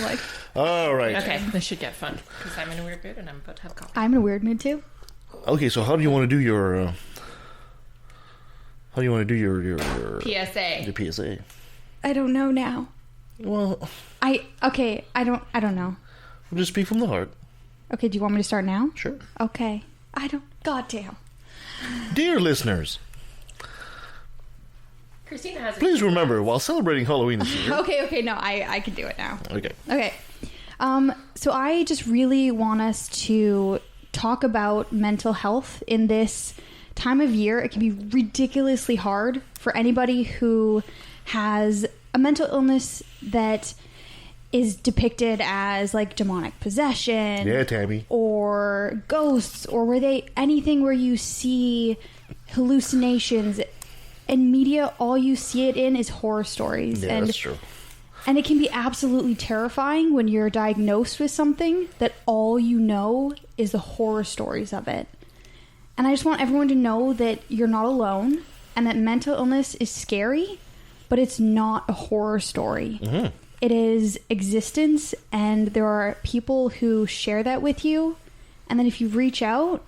like. All right. Okay, this should get fun because I'm in a weird mood and I'm about to have coffee. I'm in a weird mood too. Okay, so how do you want to do your? How do you want to do your PSA? Your PSA. I don't know now. Well, I don't know. we'll just speak from the heart. Okay, do you want me to start now? Sure. Okay. Goddamn. Dear listeners, Christina has. please remember while celebrating Halloween this year. Okay, no, I can do it now. Okay. So I just really want us to talk about mental health in this time of year. It can be ridiculously hard for anybody who has a mental illness that is depicted as like demonic possession. Yeah, Tammy. Or ghosts, or anything where you see hallucinations. In media, all you see it in is horror stories. Yeah, that's true. And it can be absolutely terrifying when you're diagnosed with something that all you know is the horror stories of it. And I just want everyone to know that you're not alone and that mental illness is scary, but it's not a horror story. Mm-hmm. It is existence, and there are people who share that with you. And then if you reach out,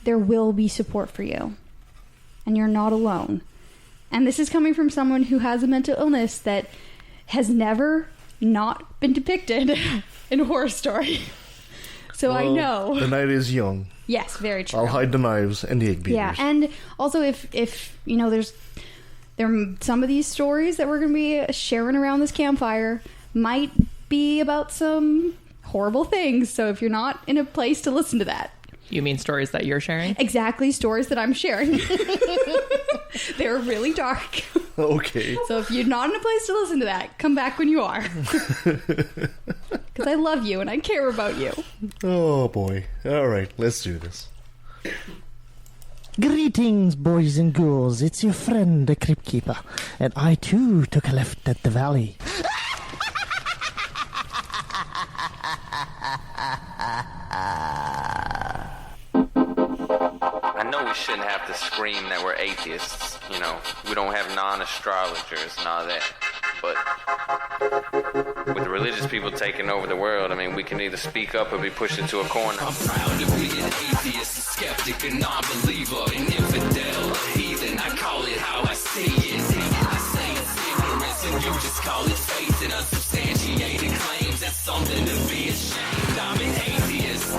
there will be support for you. And you're not alone. And this is coming from someone who has a mental illness that has never not been depicted in a horror story. So I know. The night is young. Yes, very true. I'll hide the knives and the egg beaters. Yeah, and also if you know, there are some of these stories that we're going to be sharing around this campfire might be about some horrible things. So if you're not in a place to listen to that. You mean stories that you're sharing? Exactly, stories that I'm sharing. They're really dark. Okay. So if you're not in a place to listen to that, come back when you are. Because I love you and I care about you. Oh, boy. All right, let's do this. Greetings, boys and ghouls. It's your friend, the Crypt Keeper. And I, too, took a left at the valley. I know we shouldn't have to scream that we're atheists, you know, we don't have non-astrologers and all that, but with the religious people taking over the world, I mean, we can either speak up or be pushed into a corner. I'm proud to be an atheist, a skeptic, a non-believer, an infidel, a heathen, I call it how I see it. I say it's ignorance and you just call it faith in unsubstantiated claims, that's something to be ashamed. I'm an atheist.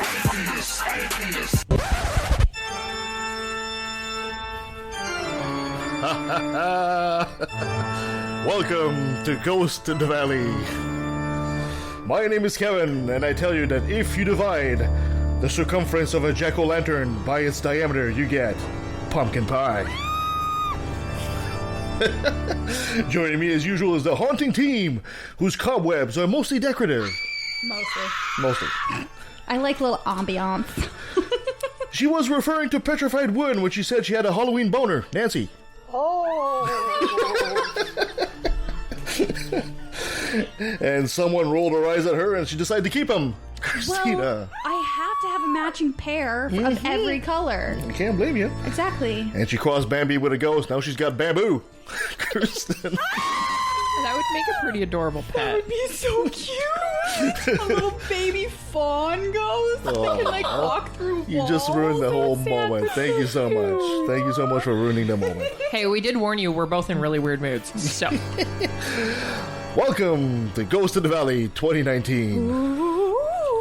Welcome to Ghost in the Valley. My name is Kevin, and I tell you that if you divide the circumference of a jack-o'-lantern by its diameter, you get pumpkin pie. Joining me as usual is the haunting team, whose cobwebs are mostly decorative. Mostly. I like a little ambiance. She was referring to petrified wood when she said she had a Halloween boner. Nancy. Oh. And someone rolled her eyes at her and she decided to keep them. Christina. Well, I have to have a matching pair of every color. I can't blame you. Exactly. And she crossed Bambi with a ghost. Now she's got bamboo. Kristen. That would make a pretty adorable pet. That would be so cute. A little baby fawn ghost that can like walk through walls. You just ruined the whole moment. Thank you so much. Thank you so much for ruining the moment. Hey, we did warn you, we're both in really weird moods. So, welcome to Ghost in the Valley 2019.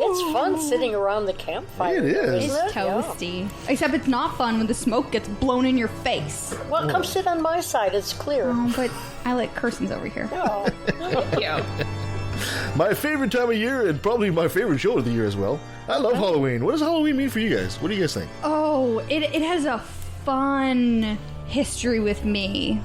It's fun sitting around the campfire. It is. It's Isn't it? toasty. Yeah. Except it's not fun when the smoke gets blown in your face. Well, come sit on my side. It's clear. Oh, but I like Kirsten's over here. Oh. thank you. My favorite time of year and probably my favorite show of the year as well. I love Halloween. What does Halloween mean for you guys? What do you guys think? Oh, it has a fun history with me.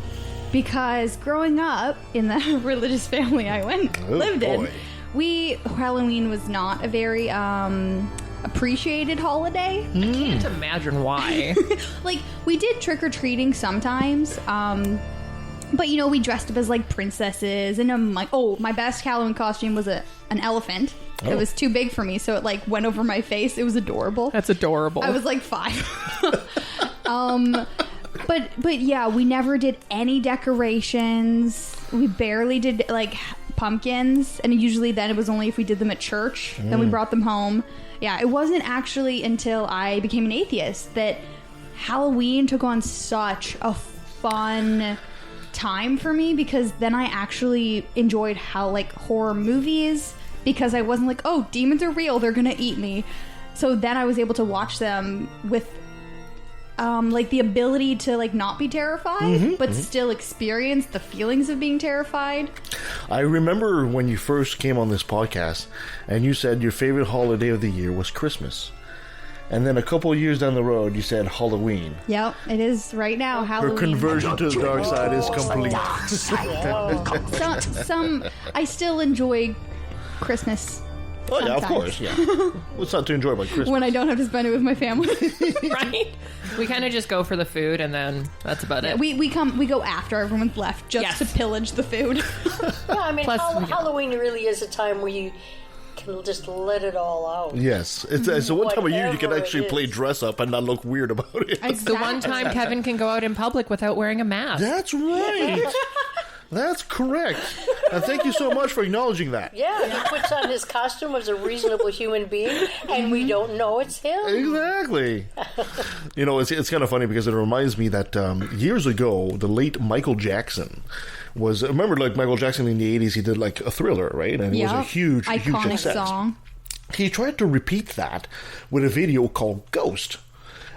Because growing up in the religious family I lived in, Halloween was not a very appreciated holiday. I can't imagine why. Like, we did trick-or-treating sometimes, but, you know, we dressed up as, like, princesses, and I'm like, my best Halloween costume was an elephant. It was too big for me, so it, like, went over my face. It was adorable. That's adorable. I was, like, 5. But yeah, we never did any decorations. We barely did, like, pumpkins, and usually then it was only if we did them at church. Then we brought them home. Yeah, it wasn't actually until I became an atheist that Halloween took on such a fun time for me, because then I actually enjoyed horror movies, because I wasn't like, oh, demons are real, they're gonna eat me. So then I was able to watch them with the ability to not be terrified, but still experience the feelings of being terrified. I remember when you first came on this podcast, and you said your favorite holiday of the year was Christmas. And then a couple of years down the road, you said Halloween. Yep, it is right now, Halloween. Her conversion to the dark side is complete. I still enjoy Christmas. Oh, yeah, of sometimes. course, yeah. What's not to enjoy about Christmas? When I don't have to spend it with my family. Right? We kind of just go for the food, and then that's about it. We go after everyone's left just to pillage the food. Yeah, I mean, Plus, Halloween really is a time where you can just let it all out. Yes. It's the one time of year you can Whatever actually it play is. dress up and not look weird about it. It's the one time Kevin can go out in public without wearing a mask. That's right. That's correct. And thank you so much for acknowledging that. Yeah, he puts on his costume as a reasonable human being, and we don't know it's him. Exactly. It's kind of funny because it reminds me that years ago, the late Michael Jackson was... Remember, Michael Jackson in the 80s, he did a Thriller, right? And it was a huge iconic success. song. He tried to repeat that with a video called Ghost.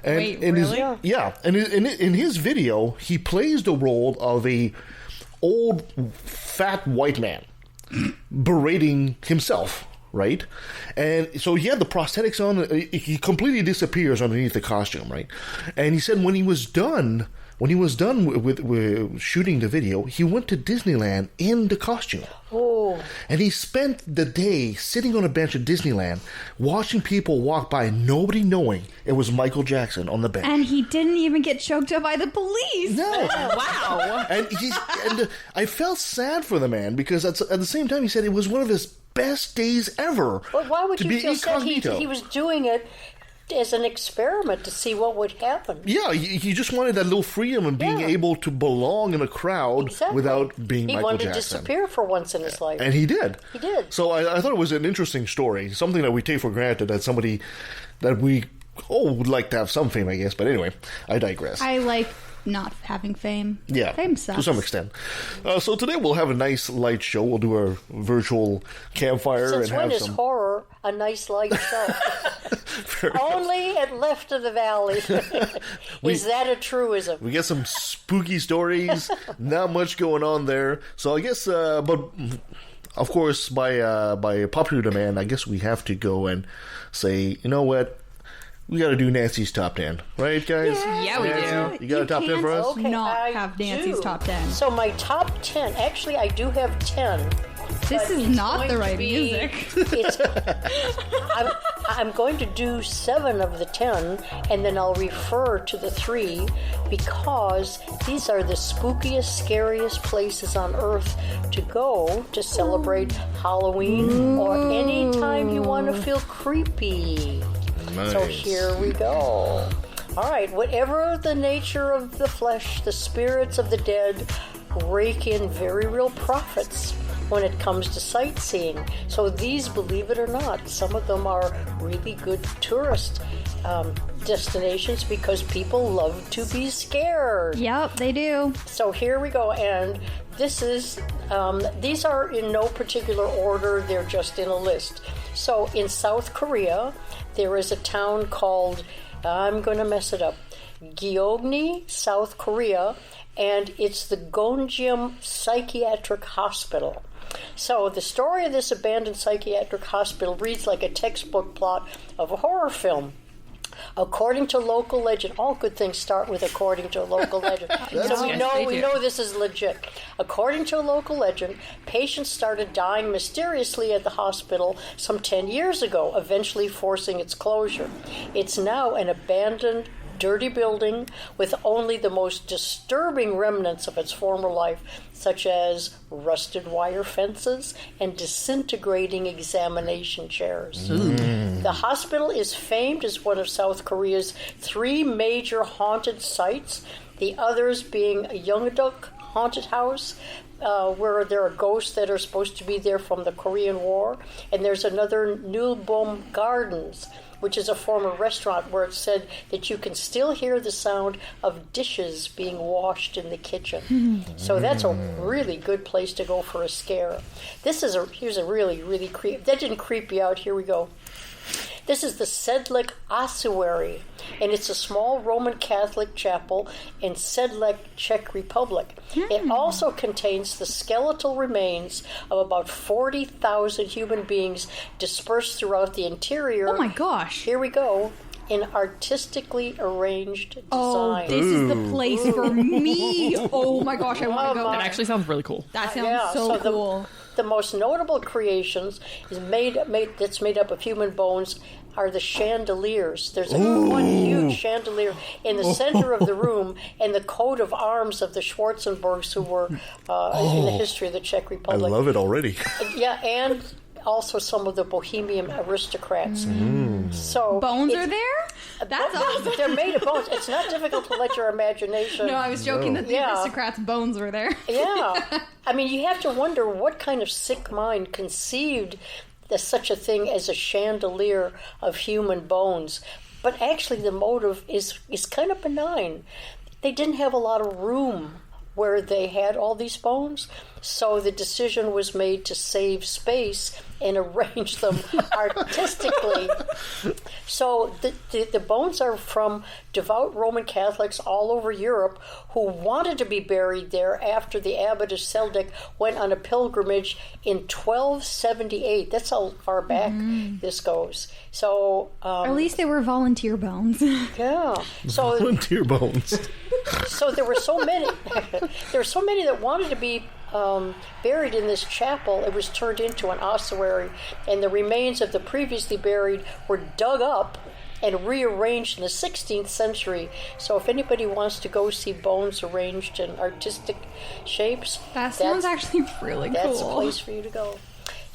And Wait, in really? And in his video, he plays the role of a old, fat white man berating himself, right? And so he had the prosthetics on. He completely disappears underneath the costume, right? And he said when he was done with shooting the video, he went to Disneyland in the costume. Oh. And he spent the day sitting on a bench at Disneyland, watching people walk by, nobody knowing it was Michael Jackson on the bench. And he didn't even get choked up by the police. No. Wow. And I felt sad for the man, because at the same time he said it was one of his best days ever. Well, why would to you be feel sad? incognito. He was doing it as an experiment to see what would happen. Yeah, he just wanted that little freedom and being able to belong in a crowd Exactly. without being He Michael wanted Jackson. to disappear for once in his life. And he did. He did. So I thought it was an interesting story, something that we take for granted, that somebody that we would like to have some fame, I guess. But anyway, I digress. I like not having fame. Yeah, Fame sucks. to some extent. So today we'll have a nice light show. We'll do our virtual campfire Since and when have is some. horror a nice light show? Only at Left of the Valley. Is that a truism? We get some spooky stories. Not much going on there. So I guess, but of course, by popular demand, I guess we have to go and say, you know what? We got to do Nancy's top 10, right, guys? Yeah, we Nancy, do. You got a top 10 for us? Okay, Not I have Nancy's do. top 10. So my top 10, actually I do have 10. This but is it's not going the to right be- music. I'm going to do 7 of the 10, and then I'll refer to the 3, because these are the spookiest, scariest places on Earth to go to celebrate Halloween or any time you want to feel creepy. Nice. So here we go. All right, whatever the nature of the flesh, the spirits of the dead rake in very real profits when it comes to sightseeing. So these, believe it or not, some of them are really good tourist destinations, because people love to be scared. Yep, they do. So here we go, and this is, these are in no particular order, they're just in a list. So in South Korea, there is a town called, I'm going to mess it up, Gyeonggi, South Korea, and it's the Gonjim Psychiatric Hospital. So the story of this abandoned psychiatric hospital reads like a textbook plot of a horror film. According to local legend, all good things start with according to a local legend. So we know this is legit. According to a local legend, patients started dying mysteriously at the hospital some 10 years ago, eventually forcing its closure. It's now an abandoned, dirty building with only the most disturbing remnants of its former life, such as rusted wire fences and disintegrating examination chairs. The hospital is famed as one of South Korea's 3 major haunted sites, the others being a Yeongdeok haunted house, where there are ghosts that are supposed to be there from the Korean War. And there's another Nulbom Gardens, which is a former restaurant where it's said that you can still hear the sound of dishes being washed in the kitchen. So that's a really good place to go for a scare. Here's a really, really creep. That didn't creep you out. Here we go. This is the Sedlec Ossuary, and it's a small Roman Catholic chapel in Sedlec, Czech Republic. It also contains the skeletal remains of about 40,000 human beings dispersed throughout the interior. Oh my gosh. Here we go. In artistically arranged design. Oh, this is the place for me. Oh my gosh, I want to go. That actually sounds really cool. That sounds so cool. The most notable creations that's made up of human bones are the chandeliers. There's one huge chandelier in the center of the room, and the coat of arms of the Schwarzenbergs, who were in the history of the Czech I Republic. love it already. Yeah, and also some of the Bohemian aristocrats. So bones are there? That's awesome. They're made of bones. It's not difficult to let your imagination. No, I was joking that the aristocrats' bones were there. Yeah. I mean, you have to wonder what kind of sick mind conceived such a thing as a chandelier of human bones. But actually, the motive is kind of benign. They didn't have a lot of room where they had all these bones, so the decision was made to save space and arrange them artistically. So the bones are from devout Roman Catholics all over Europe who wanted to be buried there after the abbot of Sedlec went on a pilgrimage in 1278. That's how far back this goes. So at least they were volunteer bones. Yeah. So Volunteer bones. So there were so many. There were so many that wanted to be buried in this chapel. It was turned into an ossuary, and the remains of the previously buried were dug up and rearranged in the 16th century. So if anybody wants to go see bones arranged in artistic shapes, That sounds actually really cool. That's a place for you to go.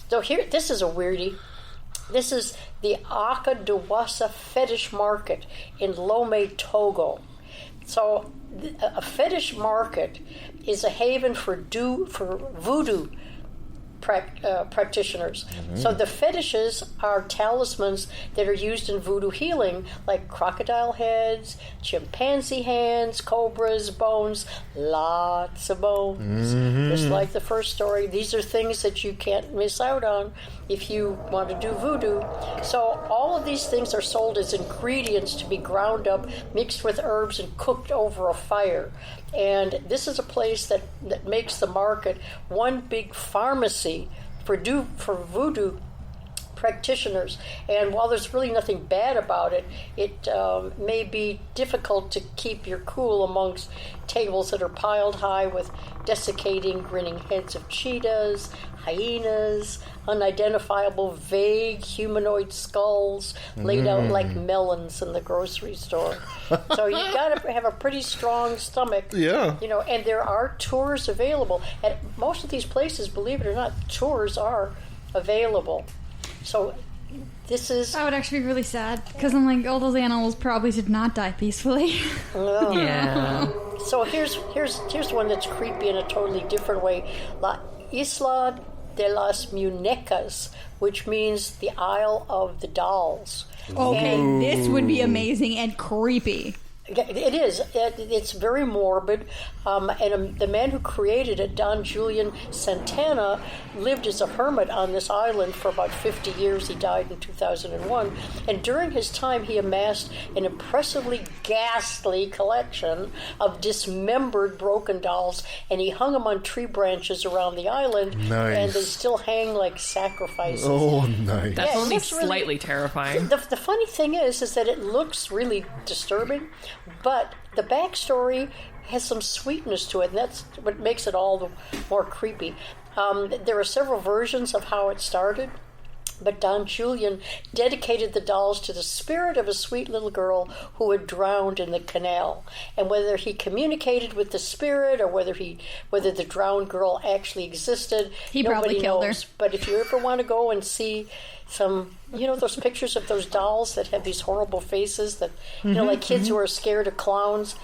So here, this is a weirdie. This is the Akadawasa Fetish Market in Lomé, Togo. So a fetish market is a haven for voodoo practitioners. So the fetishes are talismans that are used in voodoo healing, like crocodile heads, chimpanzee hands, cobras, bones, lots of bones. Just like the first story, these are things that you can't miss out on if you want to do voodoo. So all of these things are sold as ingredients to be ground up, mixed with herbs, and cooked over a fire. And this is a place that makes the market one big pharmacy for voodoo practitioners. And while there's really nothing bad about it, it may be difficult to keep your cool amongst tables that are piled high with desiccating, grinning heads of cheetahs, hyenas, unidentifiable, vague humanoid skulls laid out like melons in the grocery store. So you got to have a pretty strong stomach. Yeah. You know, and there are tours available. At most of these places, believe it or not, tours are available. So this is... I would actually be really sad, because I'm like, all those animals probably did not die peacefully. Yeah. So here's one that's creepy in a totally different way. La Isla de las Muñecas, which means the Isle of the Dolls. Okay, this would be amazing and creepy. It is. It's very morbid. And the man who created it, Don Julian Santana, lived as a hermit on this island for about 50 years. He died in 2001. And during his time, he amassed an impressively ghastly collection of dismembered broken dolls, and he hung them on tree branches around the island. Nice. And they still hang like sacrifices. Oh, nice. That's Yeah, only it looks really- slightly terrifying. The funny thing is that it looks really disturbing, but the backstory has some sweetness to it, and that's what makes it all the more creepy. There are several versions of how it started, but Don Julian dedicated the dolls to the spirit of a sweet little girl who had drowned in the canal. And whether he communicated with the spirit or whether the drowned girl actually existed, He probably nobody killed her. knows. But if you ever want to go and see some, those pictures of those dolls that have these horrible faces that, like kids who are scared of clowns,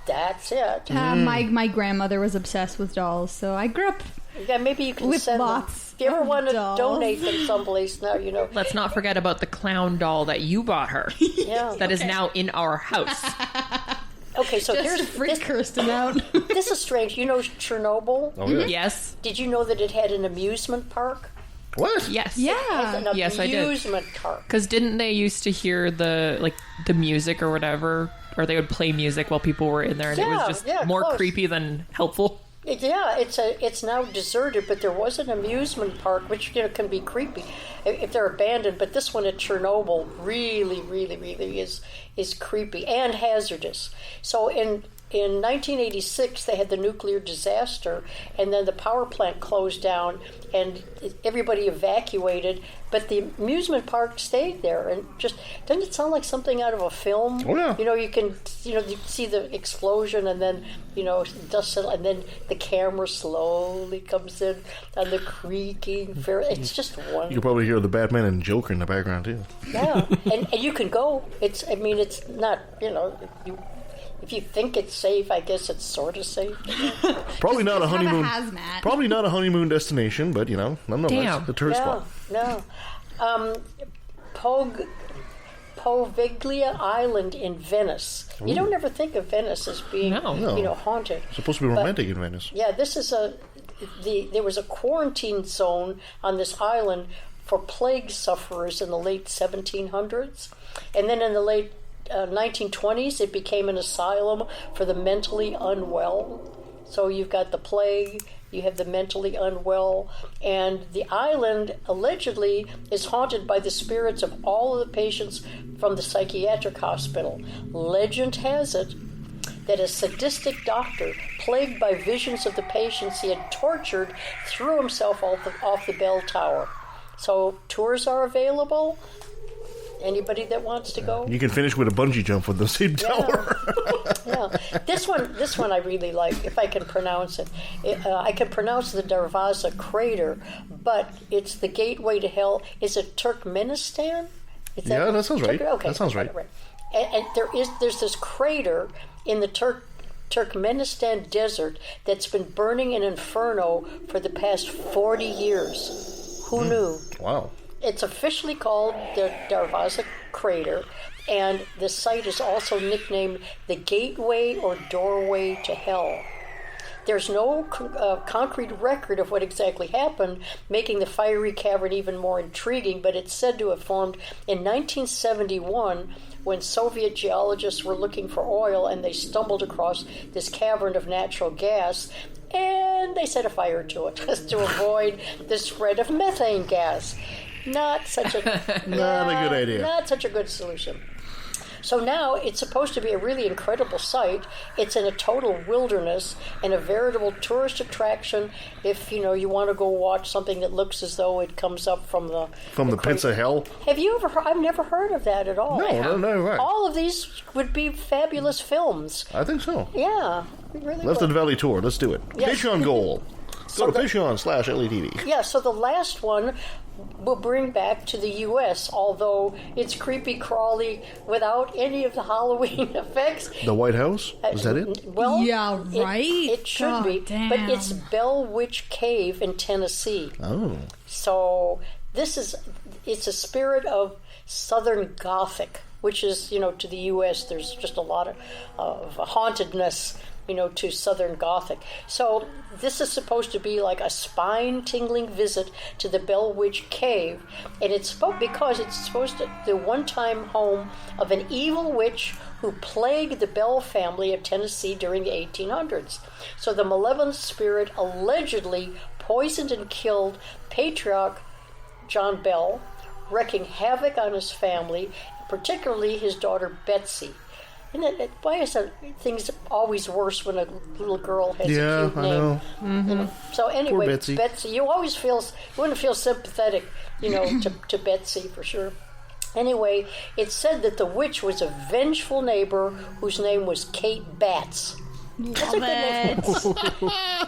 That's it. My grandmother was obsessed with dolls, so I grew up Yeah, maybe you can with send them. lots If you ever of want to dolls. donate them someplace now, you know. Let's not forget about the clown doll that you bought her. Yeah. That is now in our house. Okay, so Just here's to freak this, Kirsten out. this is strange. You know Chernobyl? Oh, yeah. Yes. Did you know that it had an amusement park? What? Yes. Yeah. An Yes, I did. amusement park. Because didn't they used to hear the music or whatever, or they would play music while people were in there, and it Yeah, was just yeah, more close. creepy than helpful. It's now deserted, but there was an amusement park, which can be creepy if they're abandoned. But this one at Chernobyl really, really, really is creepy and hazardous. So in 1986, they had the nuclear disaster, and then the power plant closed down, and everybody evacuated. But the amusement park stayed there, and just doesn't it sound like something out of a film? Oh, yeah. You see the explosion, and then dust settle, and then the camera slowly comes in on the creaking. It's just wonderful. You can probably hear the Batman and Joker in the background too. Yeah, and you can go. It's not, if you think it's safe, I guess it's sort of safe. Probably not a have a honeymoon. hazmat. Probably not a honeymoon destination, but nonetheless, Damn. a tourist spot. No. Poveglia Island in Venice. You don't ever think of Venice as being, No. haunted. It's supposed to be romantic in Venice. Yeah, this is there was a quarantine zone on this island for plague sufferers in the late 1700s, and then in the late 1920s it became an asylum for the mentally unwell. So you've got the plague, you have the mentally unwell, and the island allegedly is haunted by the spirits of all of the patients from the psychiatric hospital. Legend has it that a sadistic doctor, plagued by visions of the patients he had tortured, threw himself off the bell tower. So tours are available. Anybody that wants to go? You can finish with a bungee jump from the same tower. Yeah. This one I really like, if I can pronounce it. I can pronounce the Darvaza crater, but it's the gateway to hell. Is it Turkmenistan? Yeah, that sounds right. Okay, That sounds right. And there's this crater in the Turkmenistan desert that's been burning an inferno for the past 40 years. Who knew? Wow. It's officially called the Darvaza crater, and the site is also nicknamed the Gateway or Doorway to Hell. There's no concrete record of what exactly happened, making the fiery cavern even more intriguing, but it's said to have formed in 1971 when Soviet geologists were looking for oil, and they stumbled across this cavern of natural gas, and they set a fire to it to avoid the spread of methane gas. Not such a Not a good idea. Not such a good solution. So now it's supposed to be a really incredible site. It's in a total wilderness and a veritable tourist attraction. If you want to go watch something that looks as though it comes up from the pits of hell. Have you ever heard? I've never heard of that at all. No, right. All of these would be fabulous films. I think so. Yeah, really. Left would. of the Valley tour. Let's do it. Yes. Patreon goal. Go to Patreon/LATV. Yeah, so the last one will bring back to the U.S., although it's creepy crawly without any of the Halloween effects. The White House? Is that it? Well, Yeah, right? It should God be, damn. but it's Bell Witch Cave in Tennessee. Oh. So it's a spirit of Southern Gothic, which is, to the U.S., there's just a lot of hauntedness, to Southern Gothic. So this is supposed to be like a spine-tingling visit to the Bell Witch Cave, and because it's supposed to the one-time home of an evil witch who plagued the Bell family of Tennessee during the 1800s. So the malevolent spirit allegedly poisoned and killed Patriarch John Bell, wreaking havoc on his family, particularly his daughter Betsy. Why is things always worse when a little girl has a cute name? know. Mm-hmm. So anyway, Poor Betsy. you always wouldn't feel sympathetic, to Betsy for sure. Anyway, it's said that the witch was a vengeful neighbor whose name was Kate Batts. That's a good name.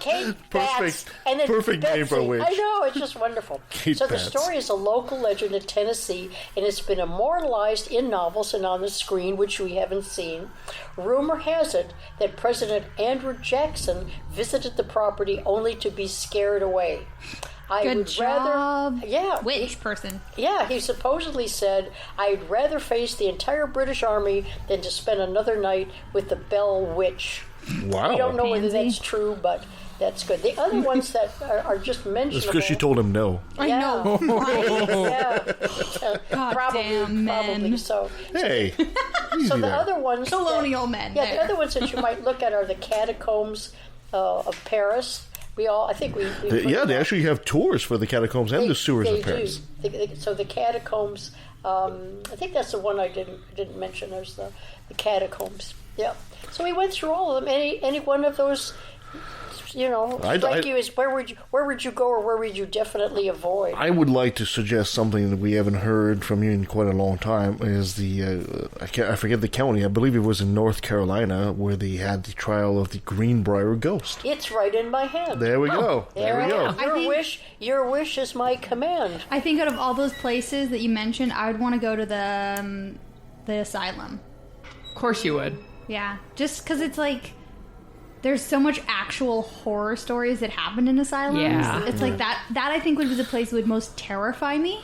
Kate Bats. And then perfect Betsy. name for a witch. I know, it's just wonderful. Kate so the Bats. story is a local legend in Tennessee, and it's been immortalized in novels and on the screen, which we haven't seen. Rumor has it that President Andrew Jackson visited the property only to be scared away. Good job. Yeah. Witch person. Yeah, he supposedly said, I'd rather face the entire British Army than to spend another night with the Bell Witch. Wow. We don't know whether Pansy. that's true, but that's good. The other ones that are just mentionable. It's because she told him no. I know. Yeah. Damn men. Probably so. Hey, easy So the there. other ones. Colonial men. Yeah, the There. other ones that you might look at are the catacombs of Paris. I think we They actually have tours for the catacombs and the sewers of Paris. So the catacombs, I think that's the one I didn't mention. There's the catacombs. Yeah. So we went through all of them. Any one of those, strike you as where would you go or where would you definitely avoid? I would like to suggest something that we haven't heard from you in quite a long time. Is the I forget the county. I believe it was in North Carolina where they had the trial of the Greenbrier ghost. It's right in my hand. There we go. There we go. Your wish is my command. I think out of all those places that you mentioned, I would want to go to the asylum. Of course you would. Yeah, just because it's like there's so much actual horror stories that happen in asylums. Yeah. It's like that I think would be the place that would most terrify me.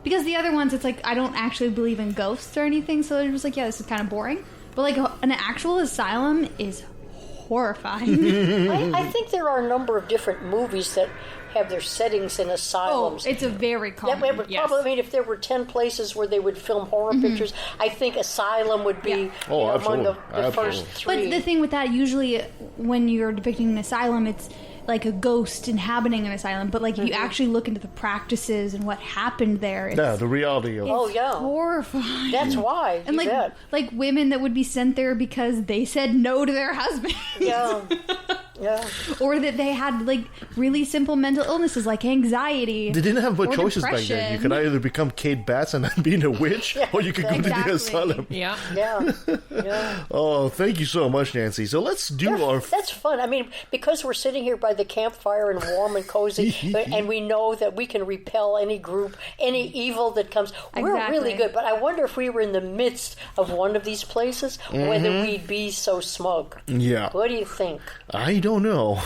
Because the other ones, it's like I don't actually believe in ghosts or anything, so it's just like, yeah, this is kind of boring. But like an actual asylum is horrifying. I think there are a number of different movies that have their settings in asylums. It's a very common. Probably, I mean, if there were 10 places where they would film horror pictures, I think asylum would be among the first three. But the thing with that, usually when you're depicting an asylum, it's like a ghost inhabiting an asylum. But like if you actually look into the practices and what happened there, it's, the reality of horrifying. That's why. And like women that would be sent there because they said no to their husband. Yeah. Yeah. Or that they had like really simple mental illnesses like anxiety. They didn't have much or choices back then. You could either become Kate Bats and being a witch, or you could go to the asylum. Yeah. Yeah. Oh, thank you so much, Nancy. So let's do That's fun. I mean, because we're sitting here by the campfire and warm and cozy, and we know that we can repel any group, any evil that comes. We're really good. But I wonder if we were in the midst of one of these places, whether we'd be so smug. Yeah. What do you think? I don't know.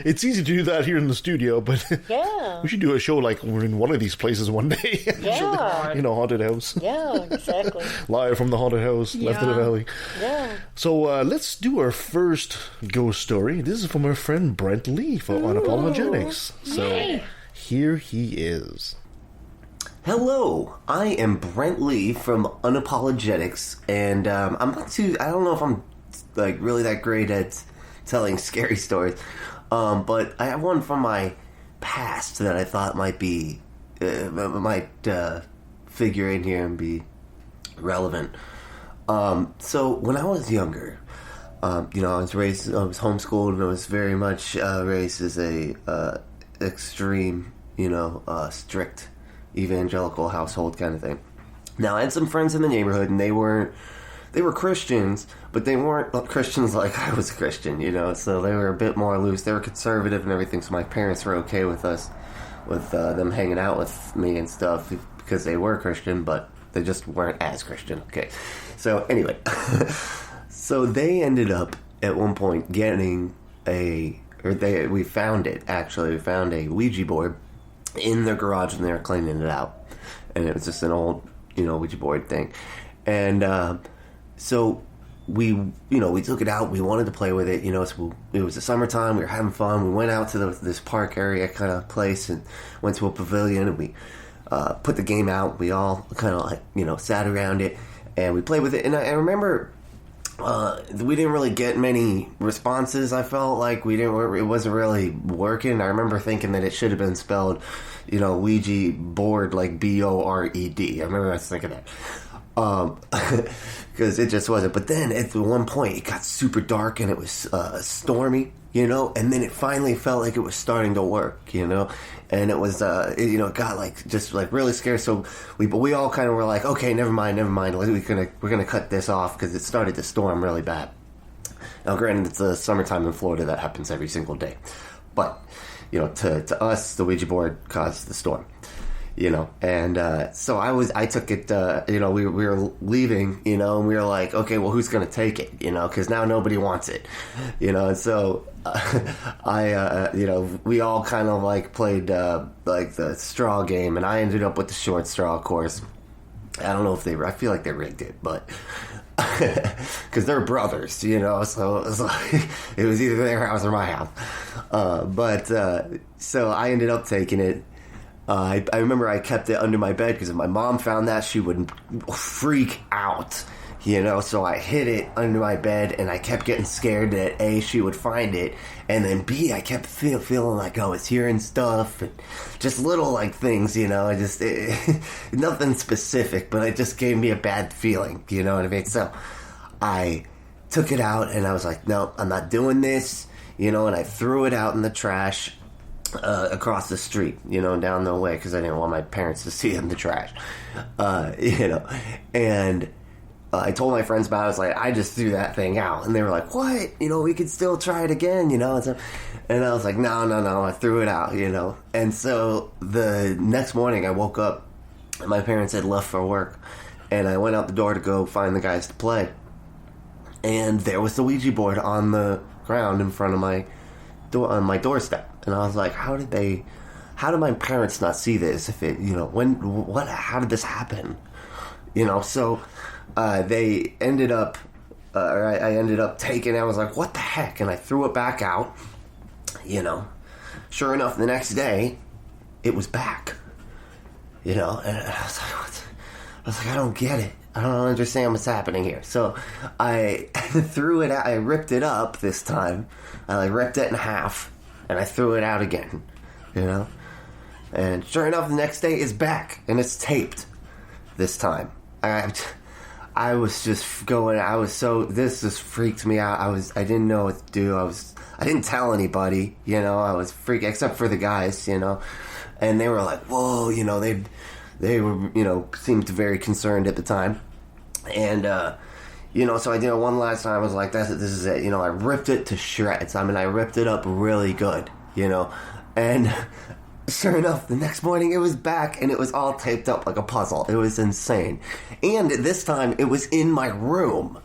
It's easy to do that here in the studio, but we should do a show like we're in one of these places one day. Yeah. Haunted house. Yeah, exactly. Live from the haunted house, left of the valley. Yeah. So let's do our first ghost story. This is from our friend Brent Lee for Unapologetics. So here he is. Hello, I am Brent Lee from Unapologetics, and I don't know if I'm like really that great at telling scary stories, but I have one from my past that I thought might figure in here and be relevant. So when I was younger, I was homeschooled, and I was very much raised as a extreme, strict evangelical household kind of thing. Now I had some friends in the neighborhood, and they were Christians, but they weren't Christians like I was a Christian, so they were a bit more loose. They were conservative and everything, so my parents were okay with them hanging out with me and stuff because they were Christian, but they just weren't as Christian. Okay, so anyway, so they ended up at one point we found a Ouija board in their garage, and they were cleaning it out, and it was just an old, Ouija board thing, and so we took it out. We wanted to play with it, so it was the summertime. We were having fun. We went out to this park area kind of place and went to a pavilion, and we put the game out. We all kind of sat around it, and we played with it. And I remember we didn't really get many responses. I felt like it wasn't really working. I remember thinking that it should have been spelled, Ouija board, like Bored. I remember I was thinking that. Because it just wasn't. But then at one point it got super dark and it was stormy, and then it finally felt like it was starting to work, and it was it got just really scared. So we all kind of were like, okay, never mind, we're gonna cut this off because it started to storm really bad. Now, granted, it's the summertime in Florida. That happens every single day. But, to us, the Ouija board caused the storm. And so I took it, we were leaving, and we were like, okay, well, who's going to take it, because now nobody wants it, and so we all kind of like played like the straw game, and I ended up with the short straw, of course. I don't know if I feel like they rigged it, but because they're brothers, so it was like, it was either their house or my house. So I ended up taking it. I remember I kept it under my bed because if my mom found that, she would freak out, so I hid it under my bed, and I kept getting scared that A, she would find it, and then B, I kept feeling like I was hearing stuff, and just little, like, things, nothing specific, but it just gave me a bad feeling, you know what I mean? So I took it out, and I was like, no, I'm not doing this, and I threw it out in the trash. Across the street, down the way, because I didn't want my parents to see it in the trash, and I told my friends about it. I was like, I just threw that thing out, and they were like, what? We could still try it again, and I was like, no, I threw it out, and so the next morning I woke up, and my parents had left for work, and I went out the door to go find the guys to play, and there was the Ouija board on the ground in front of my door, on my doorstep. And I was like, how did my parents not see this? If it, how did this happen? So they ended up, I ended up taking it. I was like, what the heck? And I threw it back out, Sure enough, the next day, it was back, and I was like, what? I was like, I don't get it. I don't understand what's happening here. So I threw it out. I ripped it up this time. I ripped it in half. And I threw it out again, And sure enough, the next day it's back, and it's taped this time. I was just going, this just freaked me out. I didn't know what to do. I didn't tell anybody, I was freaked, except for the guys, And they were like, whoa, they were, seemed very concerned at the time. And, so I did it one last time. I was like, this is it. I ripped it to shreds. I ripped it up really good, And sure enough, the next morning it was back, and it was all taped up like a puzzle. It was insane. And this time it was in my room,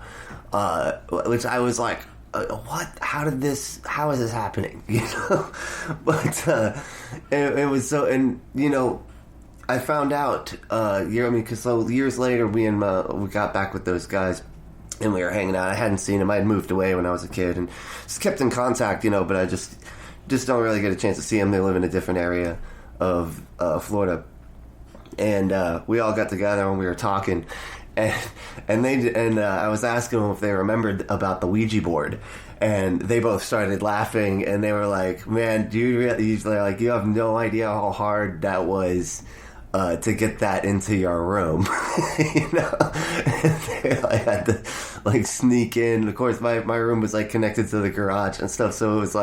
which I was like, what? How is this happening? But it was so, and, I found out, because so years later, we got back with those guys. And we were hanging out. I hadn't seen him. I had moved away when I was a kid and just kept in contact, but I just don't really get a chance to see him. They live in a different area of Florida. And we all got together and we were talking. And I was asking them if they remembered about the Ouija board. And they both started laughing. And they were like, man, you have no idea how hard that was to get that into your room. I had to sneak in. Of course, my room was connected to the garage and stuff, so it was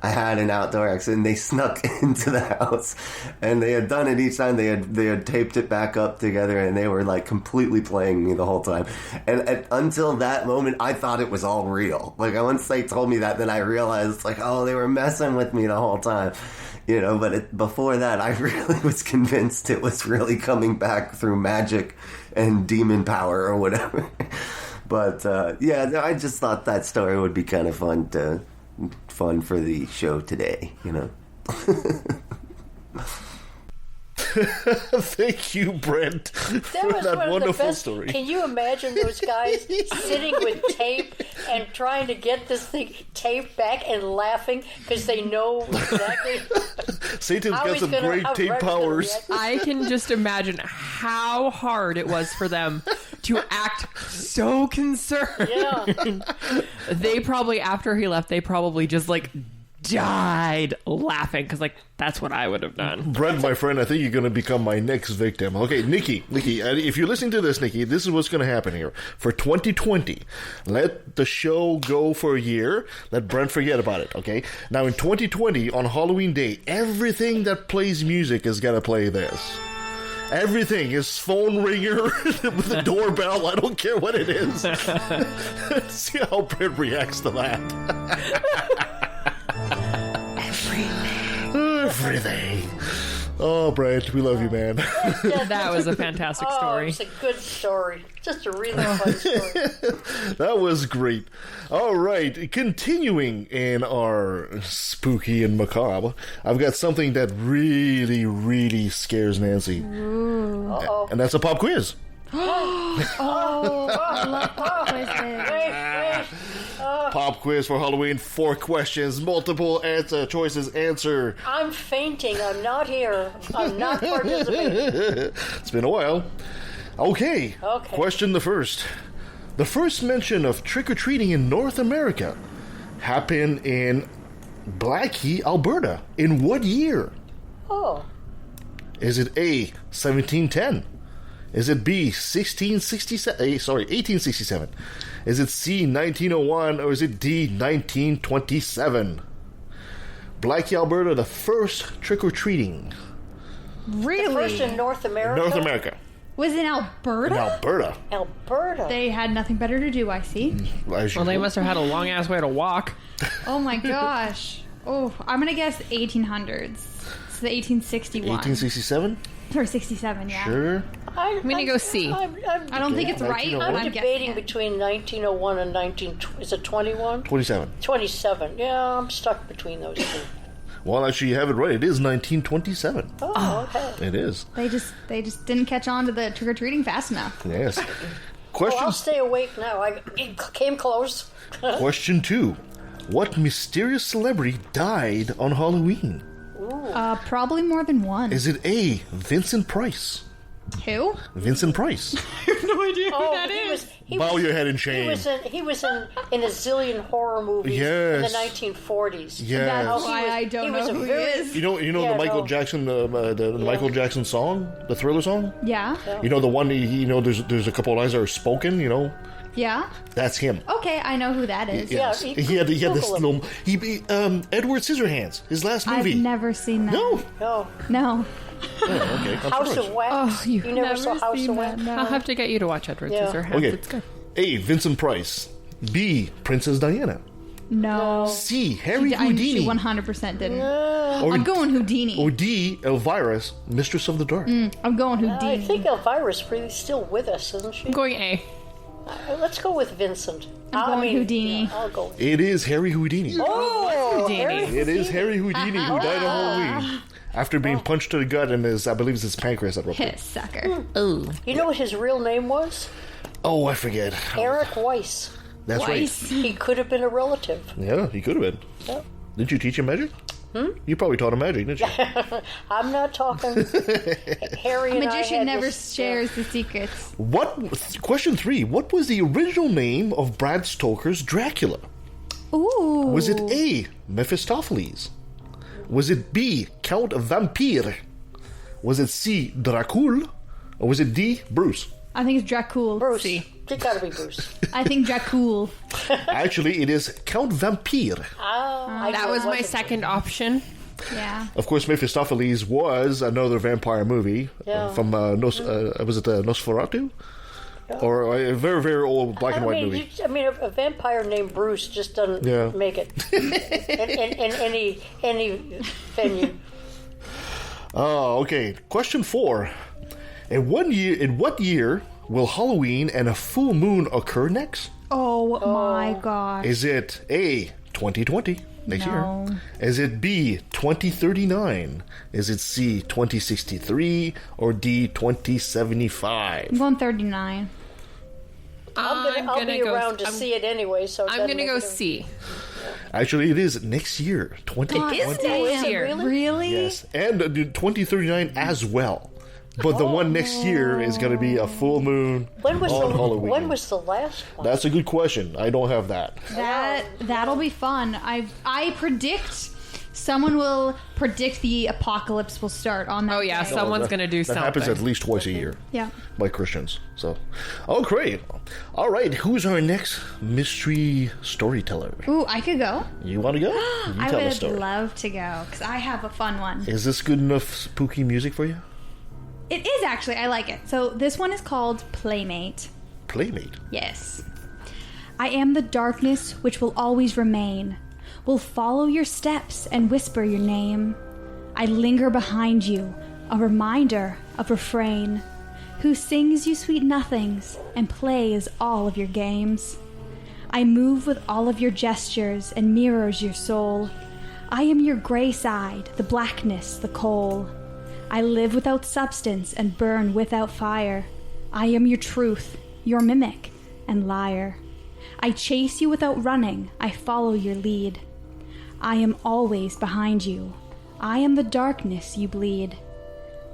I had an outdoor exit, and they snuck into the house, and they had done it each time. They had taped it back up together, and they were completely playing me the whole time. And until that moment, I thought it was all real. Once they told me that, then I realized they were messing with me the whole time. But before that, I really was convinced it was really coming back through magic and demon power or whatever. But, I just thought that story would be kind of fun for the show today, Thank you, Brent, for that wonderful story. Can you imagine those guys sitting with tape and trying to get this thing taped back and laughing because they know exactly Satan's got some great tape powers. I can just imagine how hard it was for them to act so concerned. Yeah. They probably, after he left, they probably just died laughing because that's what I would have done. Brent, my friend, I think you're going to become my next victim. Okay, Nikki, if you're listening to this, Nikki, this is what's going to happen here. For 2020, let the show go for a year. Let Brent forget about it, okay? Now, in 2020, on Halloween Day, everything that plays music is going to play this. Everything. His phone ringer with the doorbell. I don't care what it is. See how Brent reacts to that. Everything. Oh, Brent, we love you, man. That was a fantastic story. It's a good story. Just a really fun story. That was great. All right, continuing in our spooky and macabre, I've got something that really, really scares Nancy. Uh-oh. And that's a pop quiz. Oh, I love pop quizzes. Wait. Pop quiz for Halloween. 4 questions, multiple choices. Answer. I'm fainting. I'm not here. I'm not participating. It's been a while. Okay. Question the first. The first mention of trick-or-treating in North America happened in Blackie, Alberta. In what year? Oh. Is it A, 1710? Is it B, 1867? Is it C, 1901? Or is it D, 1927? Blackie, Alberta, the first trick-or-treating. Really? First in North America? North America. Was it in Alberta? In Alberta. Alberta. They had nothing better to do, I see. As Well, they usual. must have had a long ass way to walk. Oh my gosh. Oh, I'm going to guess 1800s. So the 1861. 1867? Or 67, yeah. Sure. I'm gonna go C. I don't think it's right, but I'm I'm debating guessing it. between 1901 and is it 21? 27. 27. Yeah, I'm stuck between those two. Well, actually, you have it right. It is 1927. Oh, okay. It is. They just didn't catch on to the trick-or-treating fast enough. Yes. Well, Question, I'll stay awake now. I came close. question 2. What mysterious celebrity died on Halloween? Probably more than one. Is it A, Vincent Price? Who? Vincent Price. No idea who that he is. Bow your head in He shame. was in a zillion horror movies in the Yes. 1940s. Yes. That's he why was- I he don't was know a who he very- is. You know Yeah, the Michael no. Jackson, the Michael Jackson song, the Thriller song. Yeah. You know the one. There's a couple of lines that are spoken. Yeah. That's him. Okay, I know who that is. Yes. Yeah, he had this Google him. little. Edward Scissorhands. His last movie. I've never seen that. No. No. No. Oh, okay. I'm House surprised. of Wax. Oh, you never saw House seen of that, Wax? no. I'll have to get you to watch Edward Yeah. Scissorhands. Okay. It's good. A, Vincent Price. B, Princess Diana. No. C, Harry She Houdini. 100% didn't. Or, I'm going Houdini. or D, Elvira, Mistress of the Dark. I'm going Houdini. I think Elvira's really still with us, isn't she? I'm going A. Let's go with Vincent. I'm going Houdini. Yeah, I'll go. It is Harry Houdini. Oh, Houdini. Harry It is Harry Houdini who died on Halloween after being punched to the gut and I believe it's his pancreas that ruptured. Hit sucker. Oh. You know what his real name was? Oh, I forget. Eric Weiss. That's Twice. He could have been a relative. right. Yeah, he could have been. Yep. Didn't you teach him magic? You probably taught him magic, didn't you? I'm not talking. Harry A and I magician had never this, shares the secrets. Question 3. What was the original name of Brad Stoker's Dracula? Ooh. Was it A, Mephistopheles? Was it B, Count Vampire? Was it C, Dracul? Or was it D, Bruce? I think it's Dracul. Bruce. See. It gotta be Bruce. I think Dracul. Actually, it is Count Vampire. That was my second option. Yeah. Of course, Mephistopheles was another vampire movie Yeah. from was it Nosferatu? Or a very, very old black and white movie. A vampire named Bruce just doesn't Yeah. make it in any venue. Oh, okay. Question 4. In what year will Halloween and a full moon occur next? Oh my gosh. Is it A, 2020, next No. year? Is it B, 2039? Is it C, 2063? Or D, 2075? I'm going 39. I'll be around to see it anyway, so it I'm doesn't gonna make go a C. Actually, it is next year, 2020. It is next year. Really? Yes, and 2039 as well. But the one next year is going to be a full moon When was on the Halloween. when was the last one? That's a good question. I don't have that. That'll be fun. I predict someone will predict the apocalypse will start on that. Oh yeah, day. someone's gonna do That something. happens at least twice a year Yeah. by Christians. So, oh great. All right, who's our next mystery storyteller? Ooh, I could go. You want to go? You I tell the would story. love to go because I have a fun one. Is this good enough spooky music for you? It is actually. I like it. So this one is called Playmate. Playmate? Yes. I am the darkness which will always remain, will follow your steps and whisper your name. I linger behind you, a reminder of refrain, who sings you sweet nothings and plays all of your games. I move with all of your gestures and mirrors your soul. I am your gray side, the blackness, the coal. I live without substance and burn without fire. I am your truth, your mimic and liar. I chase you without running, I follow your lead. I am always behind you. I am the darkness you bleed.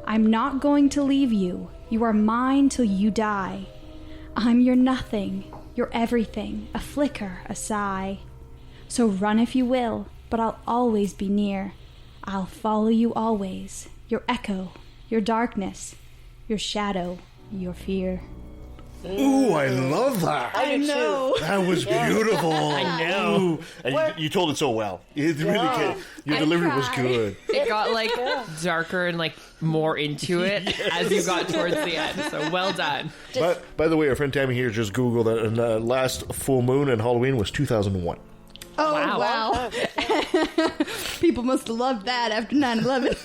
I'm not going to leave you. You are mine till you die. I'm your nothing, your everything, a flicker, a sigh. So run if you will, but I'll always be near. I'll follow you always, your echo, your darkness, your shadow, your fear. Ooh, I love that. I do too. That was beautiful. I know. Ooh. And you told it so well. It really did. Your delivery was good. It got like darker and like more into it as you got towards the end. So well done. But by the way, our friend Tammy here just Googled that, and last full moon and Halloween was 2001. Oh, Wow. People must have loved that after 9/11.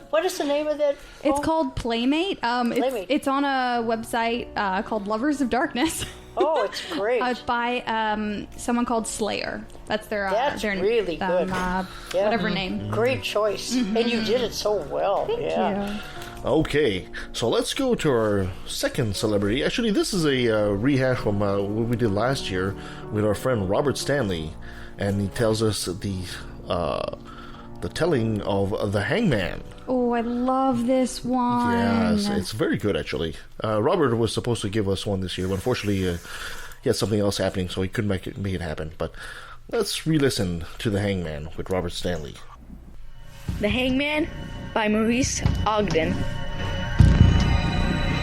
What is the name of that? It's called Playmate. Playmate. It's on a website called Lovers of Darkness. Oh, it's great. It's by someone called Slayer. That's their That's their, really good. whatever name. Great choice. And you did it so well. Thank you. Okay, so let's go to our second celebrity. Actually, this is a rehash from what we did last year with our friend Robert Stanley, and he tells us the telling of the Hangman. Oh, I love this one. Yes, it's very good, actually. Robert was supposed to give us one this year, but unfortunately, he had something else happening, so he couldn't make it happen. But let's re-listen to The Hangman with Robert Stanley. The Hangman by Maurice Ogden.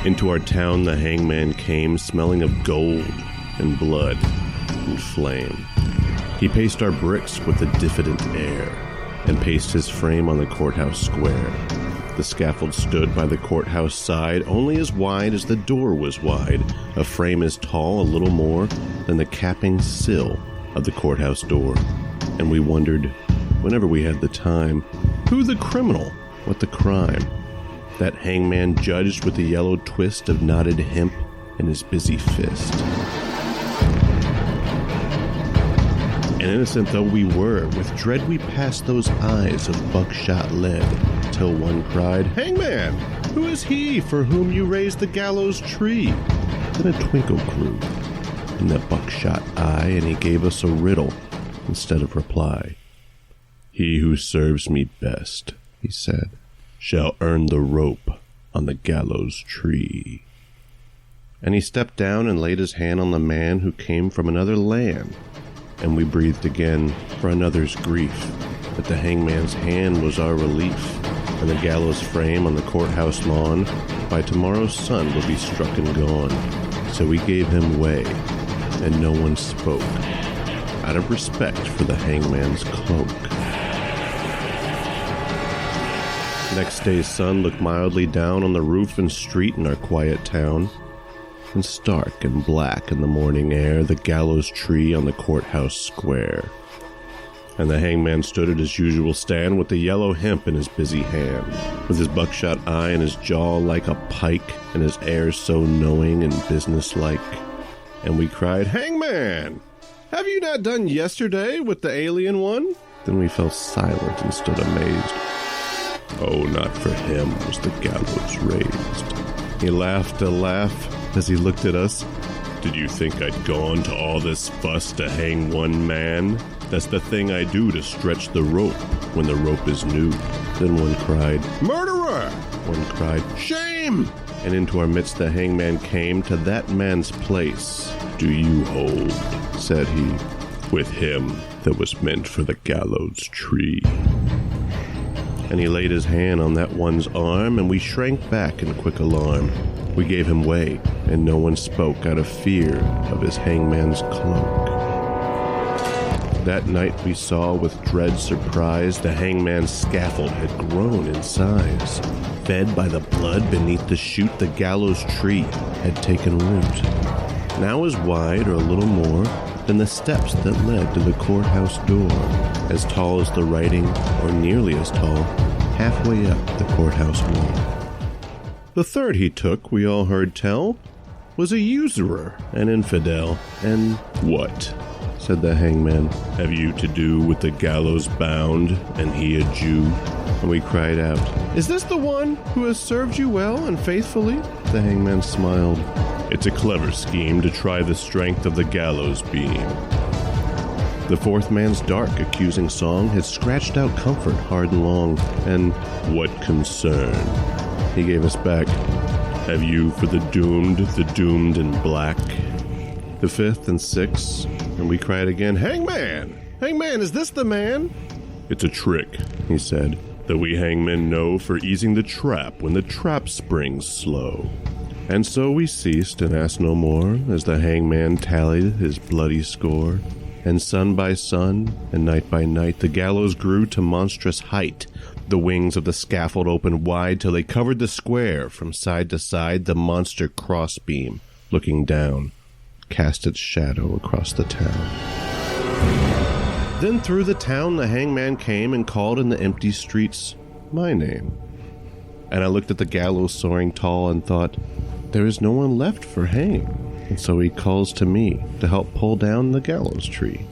Into our town the hangman came, smelling of gold and blood and flame. He paced our bricks with a diffident air, and paced his frame on the courthouse square. The scaffold stood by the courthouse side, only as wide as the door was wide, a frame as tall, a little more, than the capping sill of the courthouse door. And we wondered, whenever we had the time, who the criminal, what the crime? That hangman judged with the yellow twist of knotted hemp in his busy fist. And innocent though we were, with dread we passed those eyes of buckshot lead, till one cried, "Hangman, who is he for whom you raised the gallows tree?" Then a twinkle grew in that buckshot eye, and he gave us a riddle instead of reply. "He who serves me best," he said, "shall earn the rope on the gallows tree." And he stepped down and laid his hand on the man who came from another land. And we breathed again for another's grief, that the hangman's hand was our relief, and the gallows frame on the courthouse lawn by tomorrow's sun would be struck and gone. So we gave him way, and no one spoke, out of respect for the hangman's cloak. Next day's sun looked mildly down on the roof and street in our quiet town. And stark and black in the morning air, the gallows tree on the courthouse square. And the hangman stood at his usual stand with the yellow hemp in his busy hand, with his buckshot eye and his jaw like a pike, and his air so knowing and businesslike. And we cried, "Hangman, have you not done yesterday with the alien one?" Then we fell silent and stood amazed. Oh, not for him was the gallows raised. He laughed a laugh as he looked at us. "Did you think I'd gone to all this fuss to hang one man? That's the thing I do to stretch the rope when the rope is new." Then one cried, "Murderer!" One cried, "Shame!" And into our midst the hangman came. To that man's place do you hold, said he, with him that was meant for the gallows tree. And he laid his hand on that one's arm, and we shrank back in quick alarm. We gave him way, and no one spoke out of fear of his hangman's cloak. That night we saw with dread surprise the hangman's scaffold had grown in size. fed by the blood beneath the shoot the gallows tree had taken root. Now as wide, or a little more, than the steps that led to the courthouse door, as tall as the writing, or nearly as tall, halfway up the courthouse wall. The third he took, we all heard tell, was a usurer, an infidel, and what, said the hangman, have you to do with the gallows bound, and he a Jew? And we cried out, is this the one who has served you well and faithfully? The hangman smiled. It's a clever scheme to try the strength of the gallows beam. The fourth man's dark, accusing song had scratched out comfort hard and long, and what concern? He gave us back, have you for the doomed in black? The fifth and sixth, and we cried again, hangman! Hangman, is this the man? It's a trick, he said, that we hangmen know for easing the trap when the trap springs slow. And so we ceased and asked no more, as the hangman tallied his bloody score. And sun by sun, and night by night, the gallows grew to monstrous height. The wings of the scaffold opened wide till they covered the square. From side to side, the monster crossbeam, looking down, cast its shadow across the town. Then through the town the hangman came and called in the empty streets my name. And I looked at the gallows soaring tall and thought, there is no one left for hang. And so he calls to me to help pull down the gallows tree.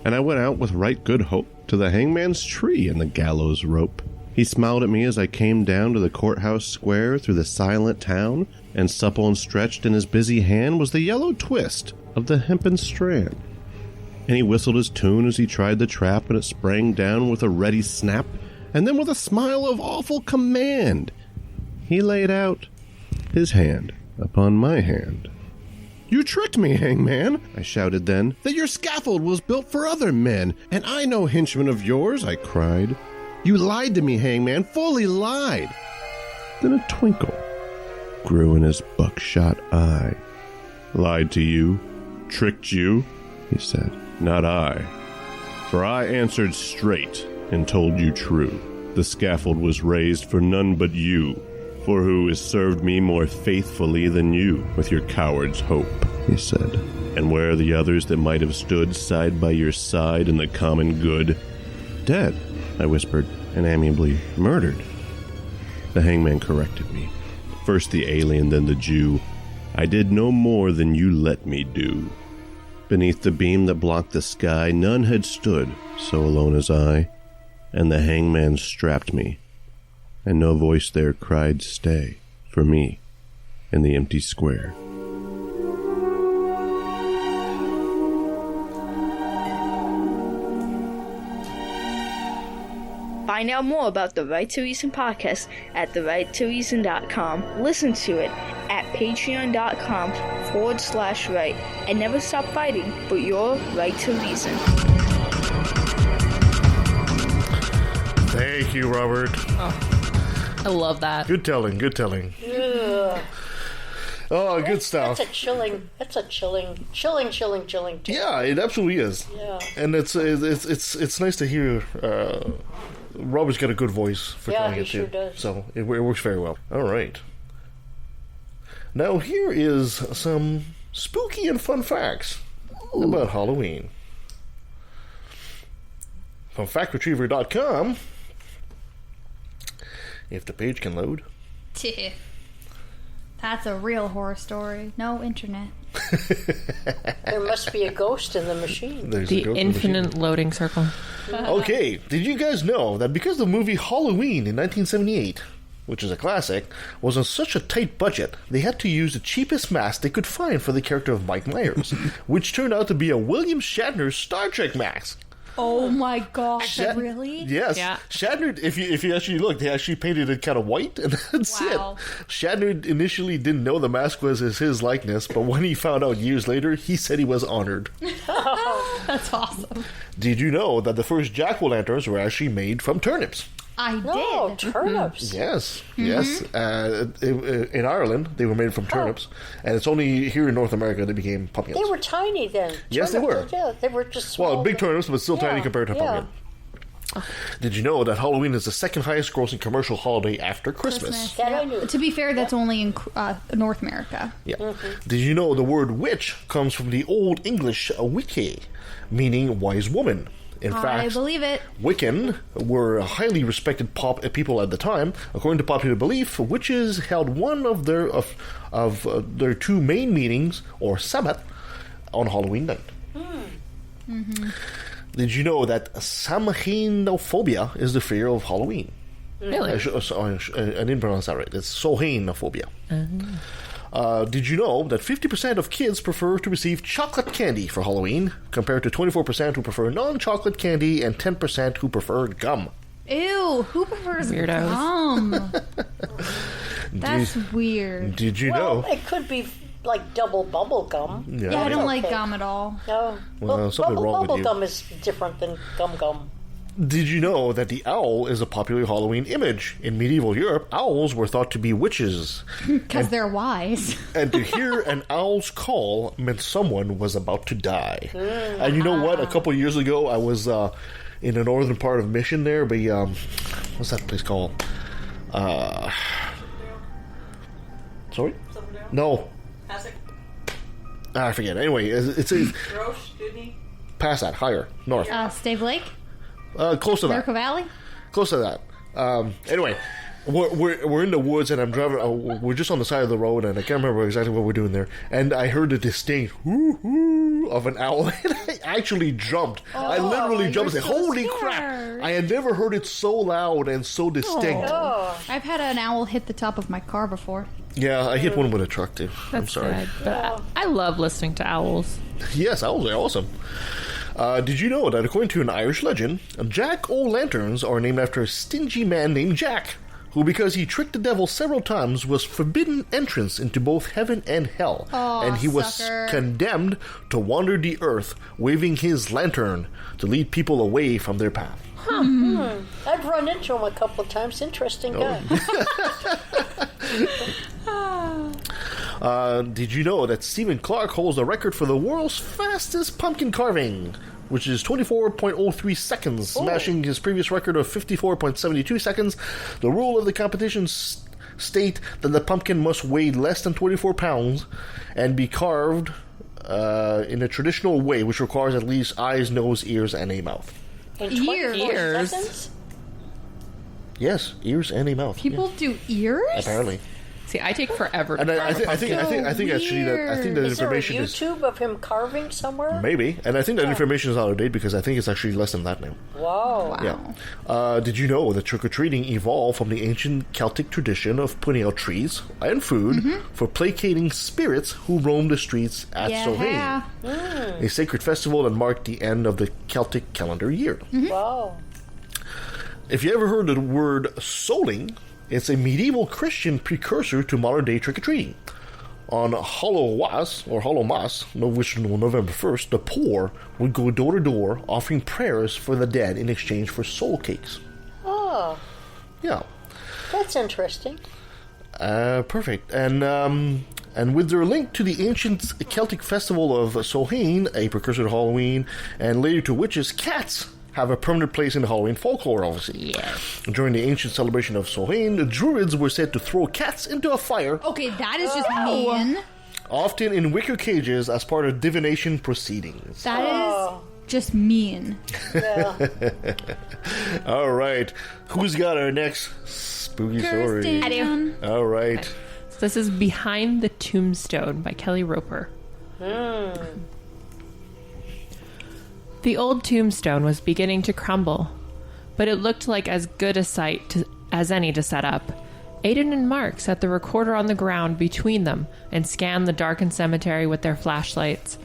And I went out with right good hope to the hangman's tree and the gallows rope. He smiled at me as I came down to the courthouse square through the silent town, and supple and stretched in his busy hand was the yellow twist of the hempen strand. And he whistled his tune as he tried the trap, and it sprang down with a ready snap, and then with a smile of awful command, he laid out his hand upon my hand. You tricked me, hangman, I shouted then, that your scaffold was built for other men, and I no henchman of yours, I cried. You lied to me, hangman, fully lied. Then a twinkle grew in his buckshot eye. Lied to you, tricked you, he said, not I. For I answered straight and told you true. The scaffold was raised for none but you. For who has served me more faithfully than you with your coward's hope, he said. And where are the others that might have stood side by your side in the common good? Dead, I whispered, and amiably murdered. The hangman corrected me. First the alien, then the Jew. I did no more than you let me do. Beneath the beam that blocked the sky, none had stood so alone as I, and the hangman strapped me. And no voice there cried, stay, for me, in the empty square. Find out more about the Right to Reason podcast at therighttoreason.com. Listen to it at patreon.com/right. And never stop fighting for your right to reason. Thank you, Robert. I love that. Good telling, good telling. Ugh. Oh, good stuff. That's a chilling tale. Yeah, it absolutely is. Yeah. And it's nice to hear. Robert's got a good voice for telling it too. Sure does. So it works very well. All right. Now here is some spooky and fun facts about Halloween. From factretriever.com. If the page can load. That's a real horror story. No internet. There must be a ghost in the machine. There's The infinite loading circle. Okay, did you guys know that because the movie Halloween in 1978, which is a classic, was on such a tight budget, they had to use the cheapest mask they could find for the character of Mike Myers, which turned out to be a William Shatner Star Trek mask. Oh my gosh, really? Yes. Yeah. Shatner, if you actually look, they actually painted it kind of white, and that's Wow. it. Shatner initially didn't know the mask was his likeness, but when he found out years later, he said he was honored. That's awesome. Did you know that the first jack-o'-lanterns were actually made from turnips? I did. Oh, turnips. Yes, yes. In Ireland, they were made from turnips, and it's only here in North America they became pumpkins. They were tiny then. Yes, they were. Yeah, they were just small. Well, big turnips, but still tiny compared to pumpkin. Did you know that Halloween is the second highest grossing commercial holiday after Christmas? That I knew. To be fair, that's only in North America. Yeah. Did you know the word witch comes from the Old English wicke, meaning wise woman? In I fact, believe it. Wiccan were highly respected people at the time. According to popular belief, witches held one of their two main meetings, or Sabbath, on Halloween night. Did you know that Samhainophobia is the fear of Halloween? Really? I didn't pronounce that right. It's Samhainophobia. Did you know that 50% of kids prefer to receive chocolate candy for Halloween, compared to 24% who prefer non-chocolate candy and 10% who prefer gum? Ew, who prefers Weirdos. gum? That's weird. Did you Well, know? it could be like double bubble gum. Yeah, I don't like Okay. gum at all. No. Well, something wrong with bubble you. gum is different than gum. Did you know that the owl is a popular Halloween image? In medieval Europe, owls were thought to be witches. Because they're wise. And to hear an owl's call meant someone was about to die. And you know what? A couple years ago, I was in the northern part of Mission there, but what's that place called? Sorry? No. I forget. Anyway, it's past that, higher, north. Stave Lake? Close to that. Miracle Valley? Close to that. Anyway, we're in the woods, and I'm driving. We're just on the side of the road, and I can't remember exactly what we're doing there. And I heard the distinct hoo-hoo of an owl, and I actually jumped. I literally jumped and said, "Holy crap!" I had never heard it so loud and so distinct. I've had an owl hit the top of my car before. Yeah, I hit one with a truck too. I'm That's sorry. sad, but I love listening to owls. Yes, owls are awesome. Did you know that according to an Irish legend, jack-o'-lanterns are named after a stingy man named Jack, who, because he tricked the devil several times, was forbidden entrance into both heaven and hell, and he was condemned to wander the earth, waving his lantern to lead people away from their path. I've run into him a couple of times. Interesting guy. Did you know that Stephen Clark holds the record for the world's fastest pumpkin carving, which is 24.03 seconds, smashing his previous record of 54.72 seconds? The rule of the competition state that the pumpkin must weigh less than 24 pounds and be carved in a traditional way, which requires at least eyes, nose, ears, and a mouth. In 24 Ears. seconds? Yes, ears and a mouth. People do ears? Apparently. See, I take forever to And I carve a think actually that Is there a information is YouTube of him carving somewhere? maybe, and I think that information is out of date because I think it's actually less than that now. Wow. Yeah. Did you know that trick-or-treating evolved from the ancient Celtic tradition of putting out trees and food for placating spirits who roam the streets at Samhain, a sacred festival that marked the end of the Celtic calendar year. Wow. If you ever heard the word souling, it's a medieval Christian precursor to modern-day trick-or-treating. On Hallowmas, which was November 1st, the poor would go door to door offering prayers for the dead in exchange for soul cakes. Oh, Yeah. that's interesting. Perfect. And with their link to the ancient Celtic festival of Samhain, a precursor to Halloween, and later to witches, cats have a permanent place in Halloween folklore, obviously. Yes. During the ancient celebration of Samhain, the Druids were said to throw cats into a fire, Okay, that is just mean. often in wicker cages as part of divination proceedings. That is just mean. Yeah. All right. Who's got our next spooky story? Kirsten. All right. So this is Behind the Tombstone by Kelly Roper. The old tombstone was beginning to crumble, but it looked like as good a site as any to set up. Aiden and Mark set the recorder on the ground between them and scanned the darkened cemetery with their flashlights.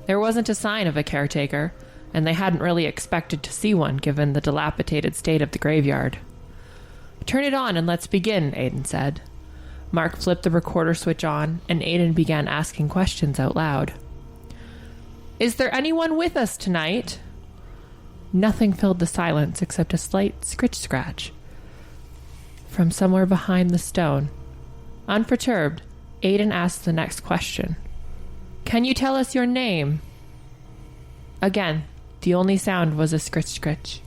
There wasn't a sign of a caretaker, and they hadn't really expected to see one given the dilapidated state of the graveyard. "Turn it on and let's begin," Aiden said. Mark flipped the recorder switch on, and Aiden began asking questions out loud. "Is there anyone with us tonight?" Nothing filled the silence except a slight scritch-scratch from somewhere behind the stone. Unperturbed, Aiden asked the next question. "Can you tell us your name?" Again, the only sound was a scritch-scritch.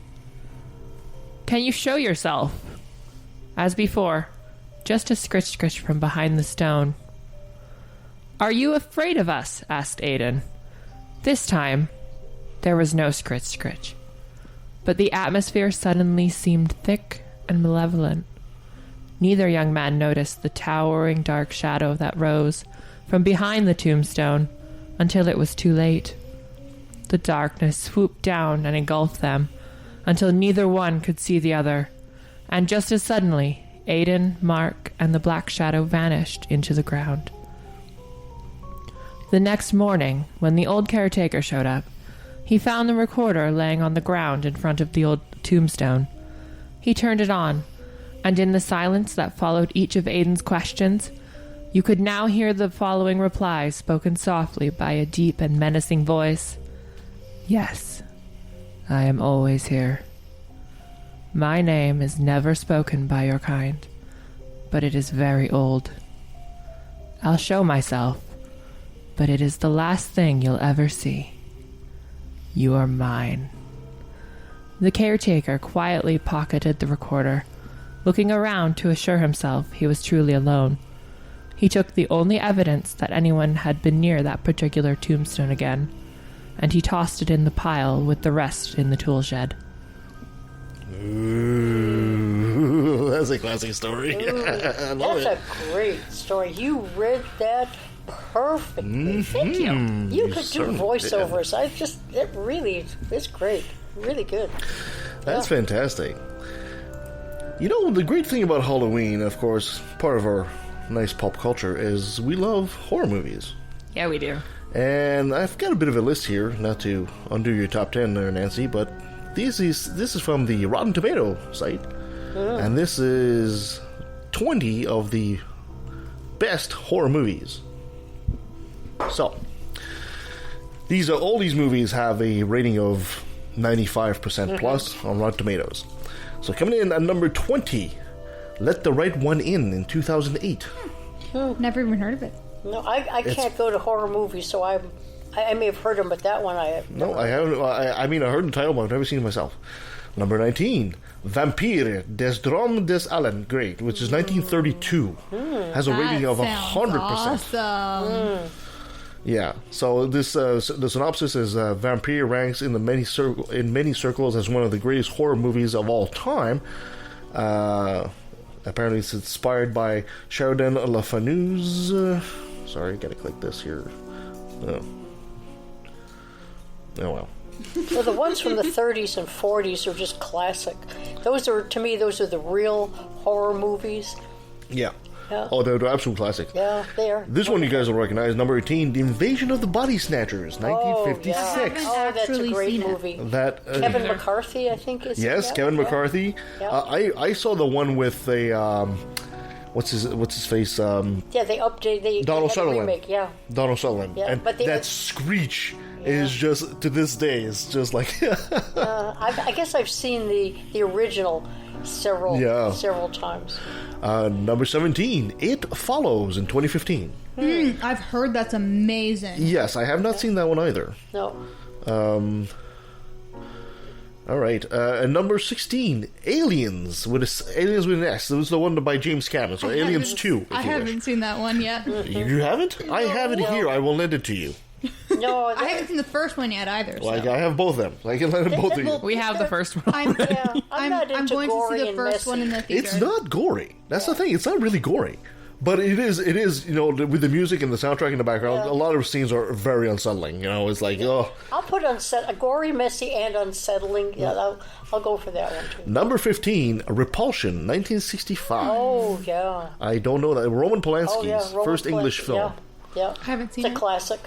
Can you show yourself? As before, just a scritch-scritch from behind the stone. Are you afraid of us? Asked Aiden. This time, there was no scritch-scritch, but the atmosphere suddenly seemed thick and malevolent. Neither young man noticed the towering dark shadow that rose from behind the tombstone until it was too late. The darkness swooped down and engulfed them until neither one could see the other, and just as suddenly, Aiden, Mark, and the black shadow vanished into the ground. The next morning, when the old caretaker showed up, he found the recorder laying on the ground in front of the old tombstone. He turned it on, and in the silence that followed each of Aiden's questions, you could now hear the following reply spoken softly by a deep and menacing voice. Yes, I am always here. My name is never spoken by your kind, but it is very old. I'll show myself, but it is the last thing you'll ever see. You are mine. The caretaker quietly pocketed the recorder, looking around to assure himself he was truly alone. He took the only evidence that anyone had been near that particular tombstone again, and he tossed it in the pile with the rest in the tool shed. Ooh, that's a classic story. I love That's a great story. You read that perfectly. Thank you. You could do voiceovers. It really is great. Really good. That's fantastic. You know, the great thing about Halloween, of course, part of our nice pop culture, is we love horror movies. Yeah, we do. And I've got a bit of a list here, not to undo your top 10 there, Nancy, but this is from the Rotten Tomato site. And this is 20 of the best horror movies. So, all these movies have a rating of 95% plus on Rotten Tomatoes. So coming in at number 20, Let the Right One In 2008. Never even heard of it. No, I can't go to horror movies, so I may have heard them, but that one I have. No, I haven't. I mean, I heard the title, but I've never seen it myself. Number 19, Vampire des Dromes des Allen, great, which is 1932. Has a rating of 100%. Awesome. Yeah. So this the synopsis is Vampire ranks in many circles as one of the greatest horror movies of all time. Apparently, it's inspired by Sheridan Le Fanu's. Sorry, gotta click this here. Oh well. Well, the ones from the 30s and 40s are just classic. Those are the real horror movies. Yeah. Yeah. Oh, they're absolute classic. Yeah, they are. This one you guys will recognize. Number 18, The Invasion of the Body Snatchers, 1956. Oh, that's a great movie. That Kevin McCarthy, I think is. Yes, Kevin McCarthy. Yeah. I saw the one with a what's his face? Yeah, they updated. Donald Sutherland. Remake, yeah. Donald Sutherland. Yeah, and but that screech is just to this day. It's just like. I guess I've seen the original several times. Number 17, It Follows in 2015. I've heard that's amazing. Yes, I have not seen that one either. No. All right. And number 16, Aliens with an S. It was the one by James Cameron. So Aliens 2. I haven't seen that one yet. You haven't? No, I have it here. I will lend it to you. No, I haven't seen the first one yet either. So. Like I have both of them. I can lend them both to you. We have the first one. I'm going to see the first one in the theater. It's not gory. That's the thing. It's not really gory. But it is, you know, with the music and the soundtrack in the background, a lot of scenes are very unsettling. You know, it's like, oh. I'll put gory, messy, and unsettling. Yeah, I'll go for that one, too. Number 15, Repulsion, 1965. Oh, yeah. I don't know that. Roman Polanski's first English film. Yeah. I haven't seen it. It's a classic.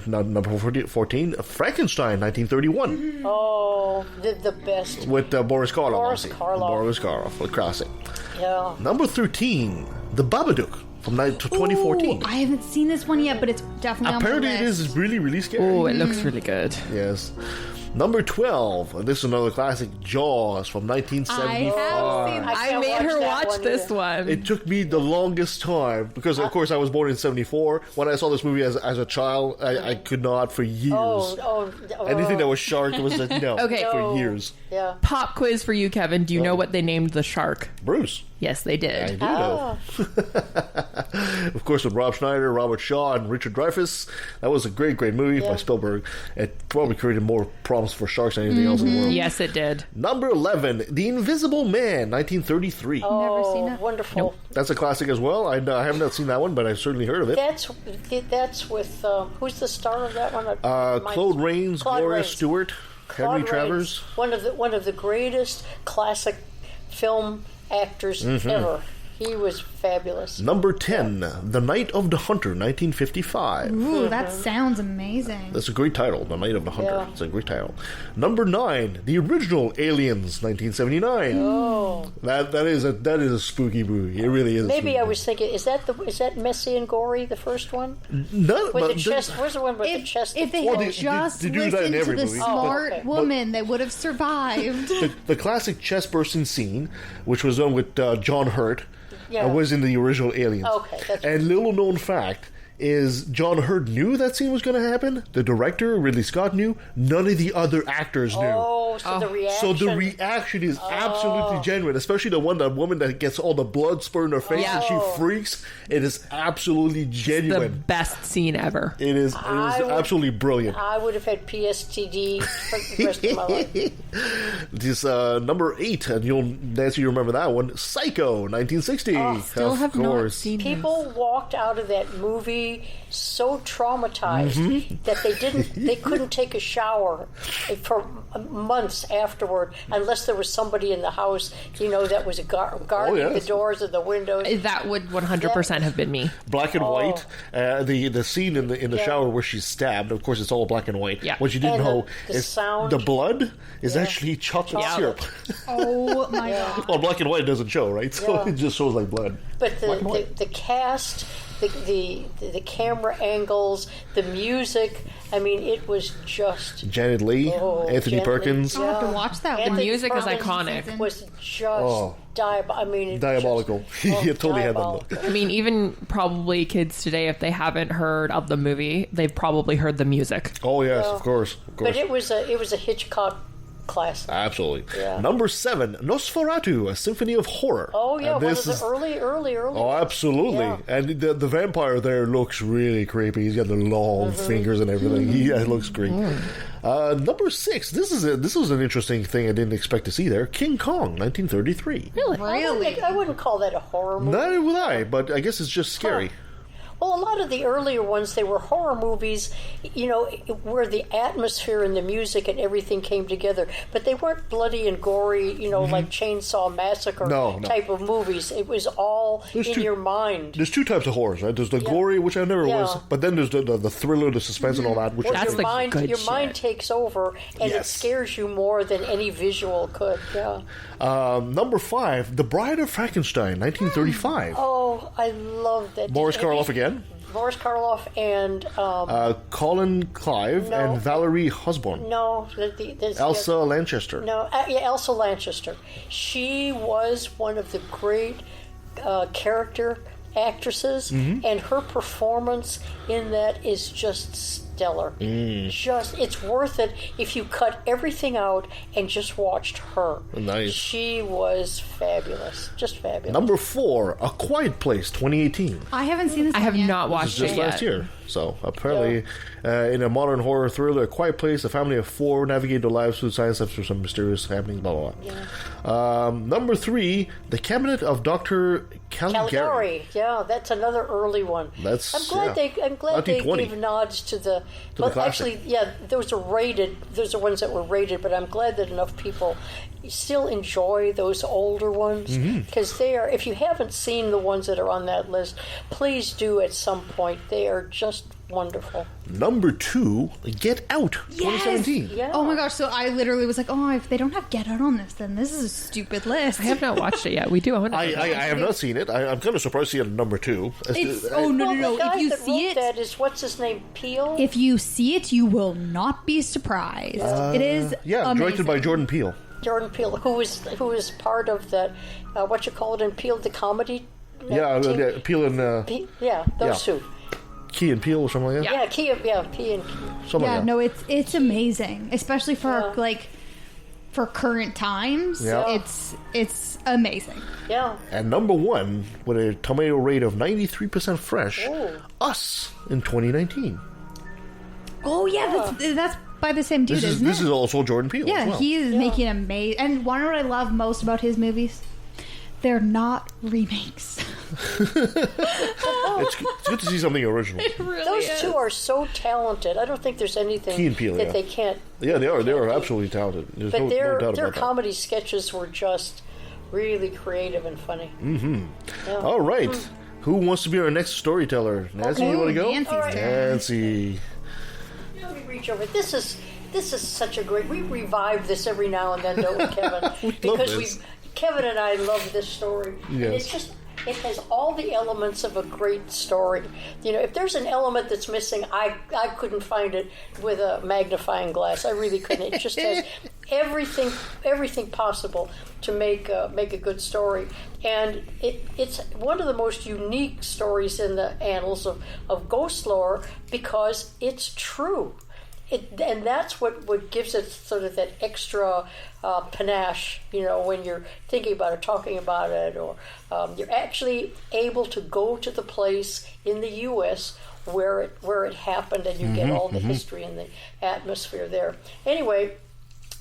Number 14, Frankenstein, 1931. Oh, the best. With Boris Karloff. Boris Karloff. Boris Karloff, a classic. Yeah. Number 13, The Babadook from 2014. Ooh, I haven't seen this one yet, but it's definitely Apparently on my list. It is really, really scary. Oh, it looks really good. Yes. Number 12. And this is another classic, Jaws from 1975. I made her watch this one. It took me the longest time because, of course, I was born in 74. When I saw this movie as a child, I could not for years. Anything that was shark, it was Okay. for years. Yeah. Pop quiz for you, Kevin. Do you know what they named the shark? Bruce. Yes, they I did. do know. Of course, with Rob Schneider, Robert Shaw, and Richard Dreyfuss. That was a great, great movie by Spielberg. It probably created more problems for sharks than anything else in the world. Yes, it did. Number 11, The Invisible Man, 1933. Never seen it. Wonderful. That's a classic as well. I have not seen that one, but I've certainly heard of it. That's with who's the star of that one? Claude Rains, Claude Gloria Rains. Stewart, Henry Claude Travers. Rains, one of the greatest classic film actors ever. He was fabulous. Number 10, The Night of the Hunter, 1955. Ooh, that sounds amazing. That's a great title, The Night of the Hunter. Yeah. It's a great title. Number 9, the original Aliens, 1979. Oh, That is a spooky movie. It really is. maybe I was thinking, is that messy and gory, the first one? None, With the chest, where's the one with the chest? If they Well, had they just do that in listened to every the movie. smart okay. woman, they would have survived. the classic chest bursting scene, which was done with John Hurt, Yeah. was in the original Aliens. Okay, that's and little known fact is John Hurt knew that scene was going to happen. The director, Ridley Scott, knew. None of the other actors knew. Oh, so the reaction. So the reaction is absolutely genuine, especially the woman that gets all the blood spurting her face and she freaks. It is absolutely The genuine. best scene ever. It is absolutely brilliant. I would have had PSTD for the rest of my life. This number 8, and Nancy, you remember that one, Psycho, 1960. Still of have course. not seen this. People walked out of that movie so traumatized that they couldn't take a shower for months afterward unless there was somebody in the house, that was guarding the doors and the windows. That would 100% have been me. Black and white. The scene in the shower where she's stabbed. Of course, it's all black and white. Yeah. What you didn't And know the is sound. the blood is actually chocolate syrup. Oh my god. Well, black and white doesn't show, right? So Yeah. it just shows like blood. But the cast, the camera angles, the music, I mean, it was just... Janet Leigh, Anthony Janet Perkins. I'll have to watch that one. The music is Perkins iconic. was just Diabolical. He totally had that look. I mean, even probably kids today, if they haven't heard of the movie, they've probably heard the music. Oh, yes, of course. But it was a Hitchcock classic. Absolutely. Yeah. Number 7, Nosferatu, A Symphony of Horror. Oh, yeah, And one this of is- the early. Oh, absolutely. Yeah. And the vampire there looks really creepy. He's got the long fingers and everything. It looks great. Number 6. This was an interesting thing I didn't expect to see there. King Kong, 1933. Really? I wouldn't call that a horror movie. Neither would I, but I guess it's just scary. Well, a lot of the earlier ones, they were horror movies, where the atmosphere and the music and everything came together. But they weren't bloody and gory, like Chainsaw Massacre type of movies. It was all your mind. There's 2 types of horrors, right? There's the gory, which I never was, but then there's the thriller, the suspense, and all that. Which That's the good your shit. mind takes over, and it scares you more than any visual could. Yeah. Number 5, The Bride of Frankenstein, 1935. Oh, I love that. Boris Karloff again. Boris Karloff and Colin Clive and Valerie Husband. no, Elsa Lanchester. No, Elsa Lanchester. She was one of the great character actresses, and her performance in that is just stellar. It's worth it if you cut everything out and just watched her. Nice. She was fabulous, just fabulous. Number 4, A Quiet Place, 2018. I haven't seen this I one have yet. not This watched is just it last yet. year. So apparently, in a modern horror thriller, A Quiet Place, a family of 4 navigate their lives through science after some mysterious happenings. Blah blah blah. Number 3, The Cabinet of Dr. Caligari. Yeah, that's another early one. I'm glad they 1920. gave nods to the. the Well, classic. actually, yeah, those are rated. Those are ones that were rated, but I'm glad that enough people still enjoy those older ones because they are. If you haven't seen the ones that are on that list, please do at some point. They are just just wonderful. Number 2, Get Out, 2017. Yeah. Oh my gosh! So I literally was like, "Oh, if they don't have Get Out on this, then this is a stupid list." I have not watched it yet. We do own it. I have not seen it. I'm kind of surprised to see it at number 2. It's, Well, no! the guy If you that see wrote it, that is, what's his name, Peele? if you see it, you will not be surprised. It is amazing. Directed by Jordan Peele. Jordan Peele, who is part of that, what you call it in Peele, the comedy team? Peele and those two. Key and Peele or something like that. Yeah, Key and Something like that. No, it's amazing, especially for for current times. Yeah. It's amazing. Yeah. And number 1, with a tomato rate of 93% fresh, Us in 2019. Oh yeah, that's by the same dude, This isn't it? This is also Jordan Peele. Yeah, as well. he is making amazing. And one of what I love most about his movies, they're not remakes. It's good to see something original. Those two are so talented. I don't think there's anything Key and Peele, that they can't. Yeah, they are. They are absolutely talented. There's But no their doubt about that. comedy sketches were just really creative and funny. Mm-hmm. Yeah. All right. Who wants to be our next storyteller? Nancy, you want to go? Nancy's turn. Nancy. Let me reach over. This is such a great. We revive this every now and then, don't we, Kevin? this. Kevin and I love this story. Yes. And it's just. It has all the elements of a great story. You know, if there's an element that's missing, I couldn't find it with a magnifying glass. I really couldn't. It just has everything possible to make a good story. And it's one of the most unique stories in the annals of ghost lore because it's true. And that's what gives it sort of that extra panache, you know, when you're thinking about it, talking about it, or you're actually able to go to the place in the U.S. where it happened, and you get all the history and the atmosphere there. Anyway,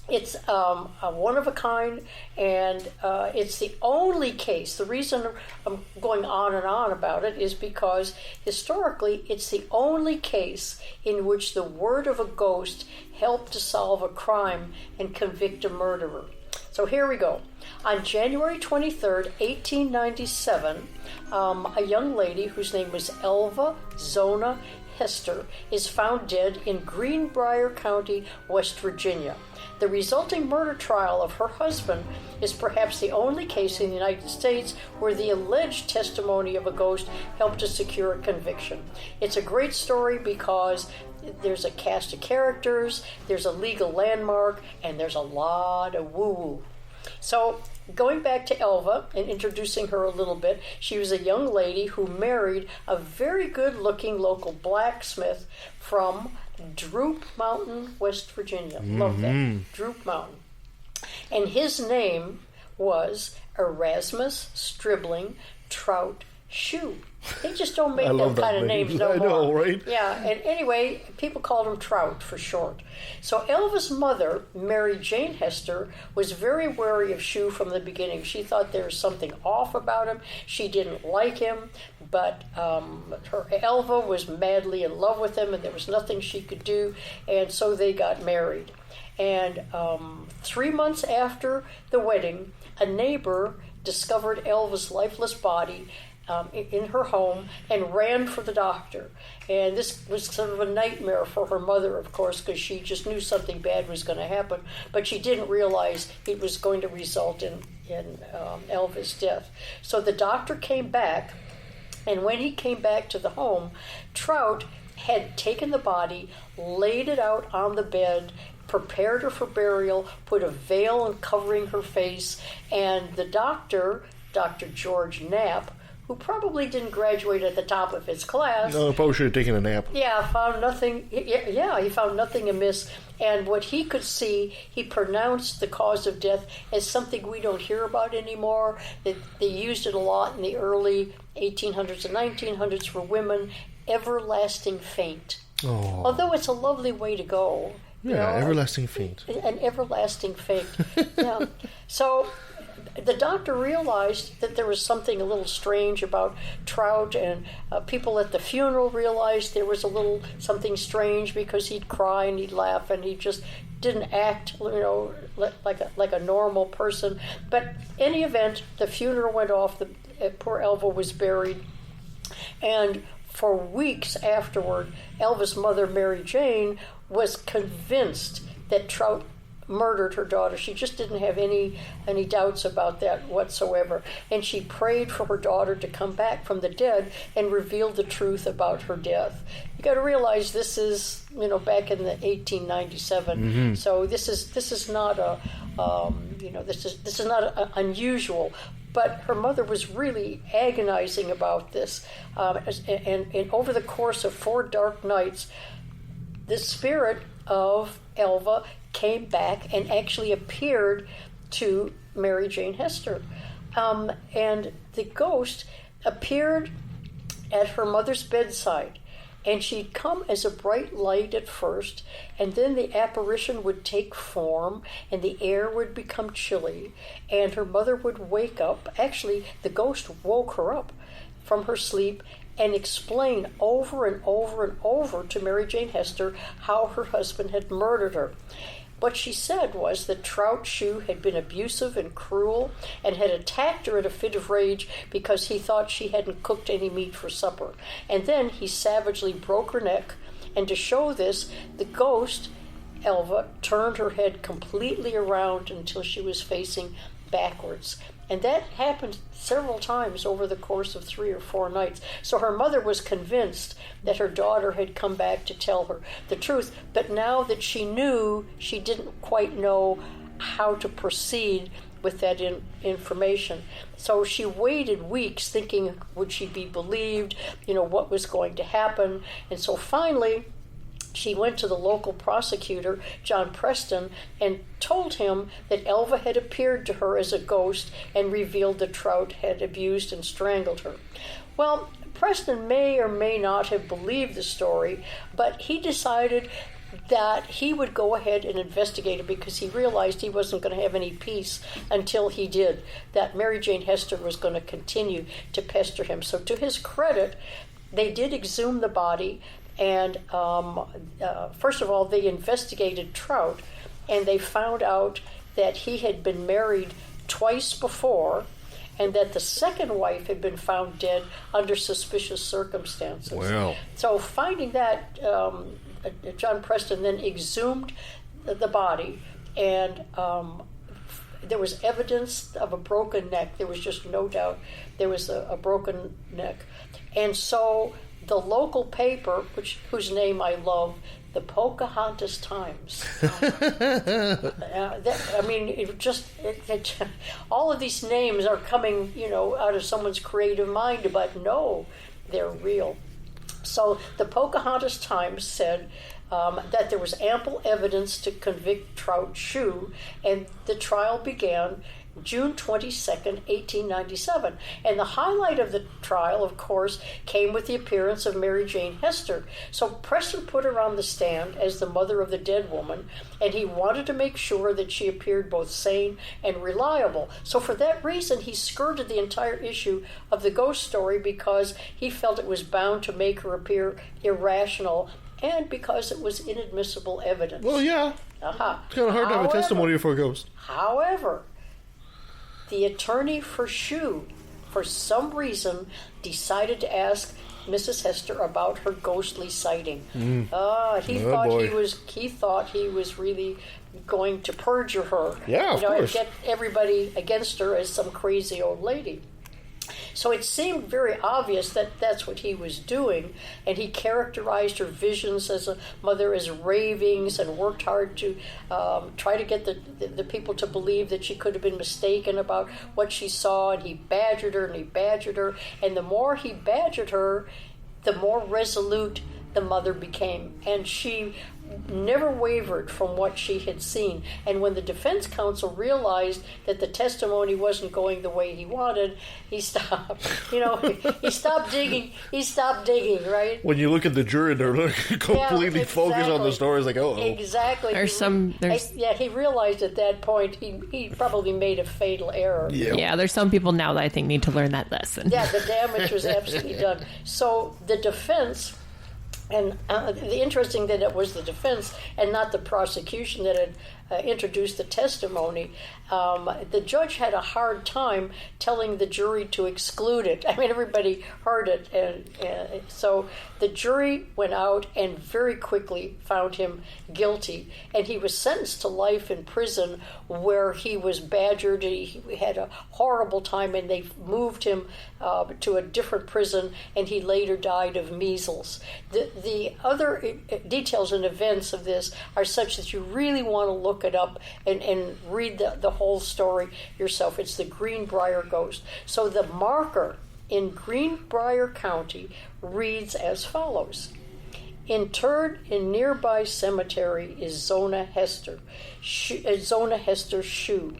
it's a one of a kind, and it's the only case. The reason I'm going on and on about it is because historically it's the only case in which the word of a ghost helped to solve a crime and convict a murderer. So here we go. On January 23rd, 1897, a young lady whose name was Elva Zona Hester is found dead in Greenbrier County, West Virginia. The resulting murder trial of her husband is perhaps the only case in the United States where the alleged testimony of a ghost helped to secure a conviction. It's a great story because there's a cast of characters, there's a legal landmark, and there's a lot of woo-woo. So, going back to Elva and introducing her a little bit, she was a young lady who married a very good-looking local blacksmith from Droop Mountain, West Virginia. Love that. Droop Mountain. And his name was Erasmus Stribling Trout Shoe. They just don't make them kind of names no more. I know, right? Yeah, and anyway, people called him Trout for short. So Elva's mother, Mary Jane Hester, was very wary of Shoe from the beginning. She thought there was something off about him. She didn't like him, but her Elva was madly in love with him, and there was nothing she could do, and so they got married. And 3 months after the wedding, a neighbor discovered Elva's lifeless body in her home and ran for the doctor. And this was sort of a nightmare for her mother, of course, because she just knew something bad was going to happen, but she didn't realize it was going to result in Elva's death. So the doctor came back, and when he came back to the home, Trout had taken the body, laid it out on the bed, prepared her for burial, put a veil and covering her face, and the doctor, Dr. George Knapp, who probably didn't graduate at the top of his class. No, probably should have taken a nap. Yeah, found nothing. Yeah, he found nothing amiss. And what he could see, he pronounced the cause of death as something we don't hear about anymore. They used it a lot in the early 1800s and 1900s for women, everlasting faint. Oh. Although it's a lovely way to go. Yeah, everlasting faint. An everlasting faint. Yeah. So the doctor realized that there was something a little strange about Trout, and people at the funeral realized there was a little something strange because he'd cry and he'd laugh and he just didn't act, like a normal person. But in any event, the funeral went off. Poor Elva was buried, and for weeks afterward, Elva's mother, Mary Jane, was convinced that Trout murdered her daughter. She just didn't have any doubts about that whatsoever. And she prayed for her daughter to come back from the dead and reveal the truth about her death. You got to realize this is, back in the 1897. So this is not this is not unusual. But her mother was really agonizing about this. And over the course of 4 dark nights, the spirit of Elva came back and actually appeared to Mary Jane Hester. And the ghost appeared at her mother's bedside. And she'd come as a bright light at first, and then the apparition would take form, and the air would become chilly, and her mother would wake up. Actually, the ghost woke her up from her sleep and explained over and over and over to Mary Jane Hester how her husband had murdered her. What she said was that Trout Shue had been abusive and cruel and had attacked her in a fit of rage because he thought she hadn't cooked any meat for supper. And then he savagely broke her neck, and to show this, the ghost, Elva, turned her head completely around until she was facing backwards. And that happened several times over the course of 3 or 4 nights. So her mother was convinced that her daughter had come back to tell her the truth. But now that she knew, she didn't quite know how to proceed with that information. So she waited weeks thinking, would she be believed? What was going to happen? And so finally, she went to the local prosecutor, John Preston, and told him that Elva had appeared to her as a ghost and revealed that Trout had abused and strangled her. Well, Preston may or may not have believed the story, but he decided that he would go ahead and investigate it because he realized he wasn't going to have any peace until he did, that Mary Jane Hester was going to continue to pester him. So to his credit, they did exhume the body. And first of all, they investigated Trout, and they found out that he had been married twice before, and that the second wife had been found dead under suspicious circumstances. Wow. So finding that, John Preston then exhumed the body, and there was evidence of a broken neck. There was just no doubt there was a broken neck. And so the local paper, whose name I love, the Pocahontas Times. All of these names are coming, out of someone's creative mind, but no, they're real. So the Pocahontas Times said that there was ample evidence to convict Trout Shue, and the trial began June 22nd, 1897. And the highlight of the trial, of course, came with the appearance of Mary Jane Hester. So Preston put her on the stand as the mother of the dead woman, and he wanted to make sure that she appeared both sane and reliable. So for that reason, he skirted the entire issue of the ghost story because he felt it was bound to make her appear irrational and because it was inadmissible evidence. Well, yeah. It's kind of hard to have a testimony for a ghost. However, the attorney for Shue, for some reason, decided to ask Mrs. Hester about her ghostly sighting. He thought he was really going to perjure her. Yeah, of course. And get everybody against her as some crazy old lady. So it seemed very obvious that that's what he was doing, and he characterized her visions as a mother as ravings and worked hard to try to get the people to believe that she could have been mistaken about what she saw, and he badgered her, and the more he badgered her, the more resolute the mother became, and she never wavered from what she had seen. And when the defense counsel realized that the testimony wasn't going the way he wanted, he stopped. He stopped digging. He stopped digging, right? When you look at the jury, they're completely focused on the story. It's like, oh. Exactly. He realized at that point he probably made a fatal error. Yeah, there's some people now that I think need to learn that lesson. Yeah, the damage was absolutely done. So the defense... And the interesting that it was the defense and not the prosecution that introduced the testimony, the judge had a hard time telling the jury to exclude it. I mean, everybody heard it, and so the jury went out and very quickly found him guilty, and he was sentenced to life in prison where he was badgered. He had a horrible time, and they moved him to a different prison, and he later died of measles. The other details and events of this are such that you really want to look it up and read the whole story yourself. It's the Greenbrier ghost. So the marker in Greenbrier County reads as follows. Interred in nearby cemetery is Zona Hester's shoe.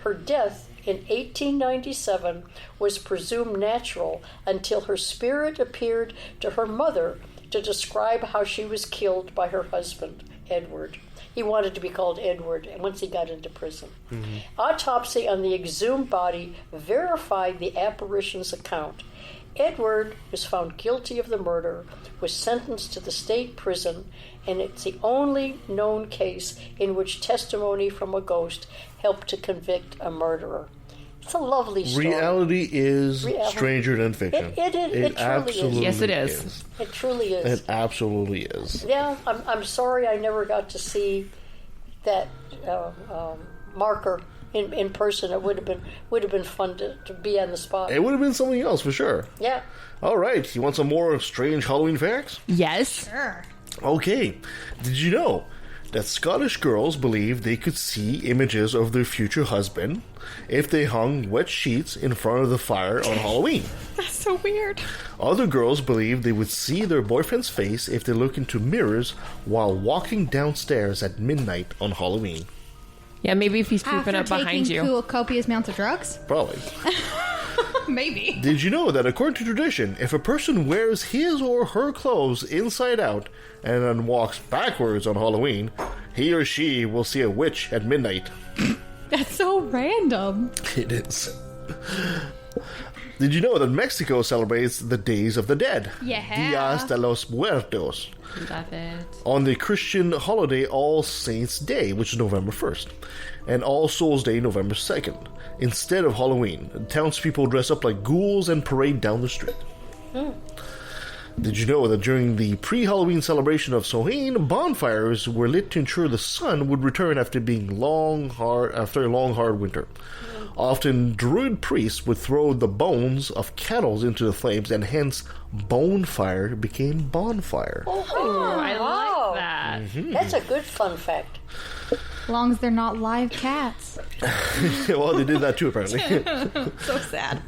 Her death in 1897 was presumed natural until her spirit appeared to her mother to describe how she was killed by her husband, Edward. He wanted to be called Edward once he got into prison. Mm-hmm. Autopsy on the exhumed body verified the apparition's account. Edward was found guilty of the murder, was sentenced to the state prison, and it's the only known case in which testimony from a ghost helped to convict a murderer. It's a lovely story. Reality is stranger than fiction. It truly absolutely is. Yes, it is. It truly is. It absolutely is. Yeah, I'm sorry I never got to see that marker in person. It would have been fun to be on the spot. It would have been something else for sure. Yeah. All right, you want some more strange Halloween facts? Yes. Sure. Okay. Did you know that Scottish girls believed they could see images of their future husband if they hung wet sheets in front of the fire on Halloween? That's so weird. Other girls believed they would see their boyfriend's face if they look into mirrors while walking downstairs at midnight on Halloween. Yeah, maybe if he's creeping up behind you. After taking copious amounts of drugs? Probably. Maybe. Did you know that according to tradition, if a person wears his or her clothes inside out and then walks backwards on Halloween, he or she will see a witch at midnight? That's so random. It is. Did you know that Mexico celebrates the Days of the Dead? Yeah. Días de los Muertos. Love it. On the Christian holiday All Saints' Day, which is November 1st, and All Souls' Day, November 2nd. Instead of Halloween, townspeople dress up like ghouls and parade down the street. Did you know that during the pre-Halloween celebration of Samhain, bonfires were lit to ensure the sun would return after a long, hard winter? Often, druid priests would throw the bones of cattle into the flames, and hence, bonfire became bonfire. Oh, I like that. Mm-hmm. That's a good fun fact. As long as they're not live cats. Well, they did that too, apparently. So sad.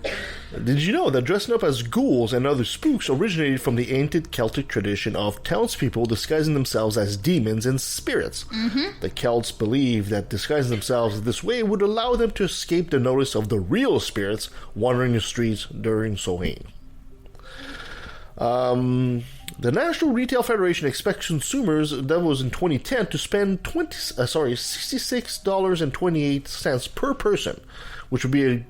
Did you know that dressing up as ghouls and other spooks originated from the ancient Celtic tradition of townspeople disguising themselves as demons and spirits? Mm-hmm. The Celts believed that disguising themselves this way would allow them to escape the notice of the real spirits wandering the streets during Samhain. The National Retail Federation expects consumers, that was in 2010, to spend $66.28 per person, which would be a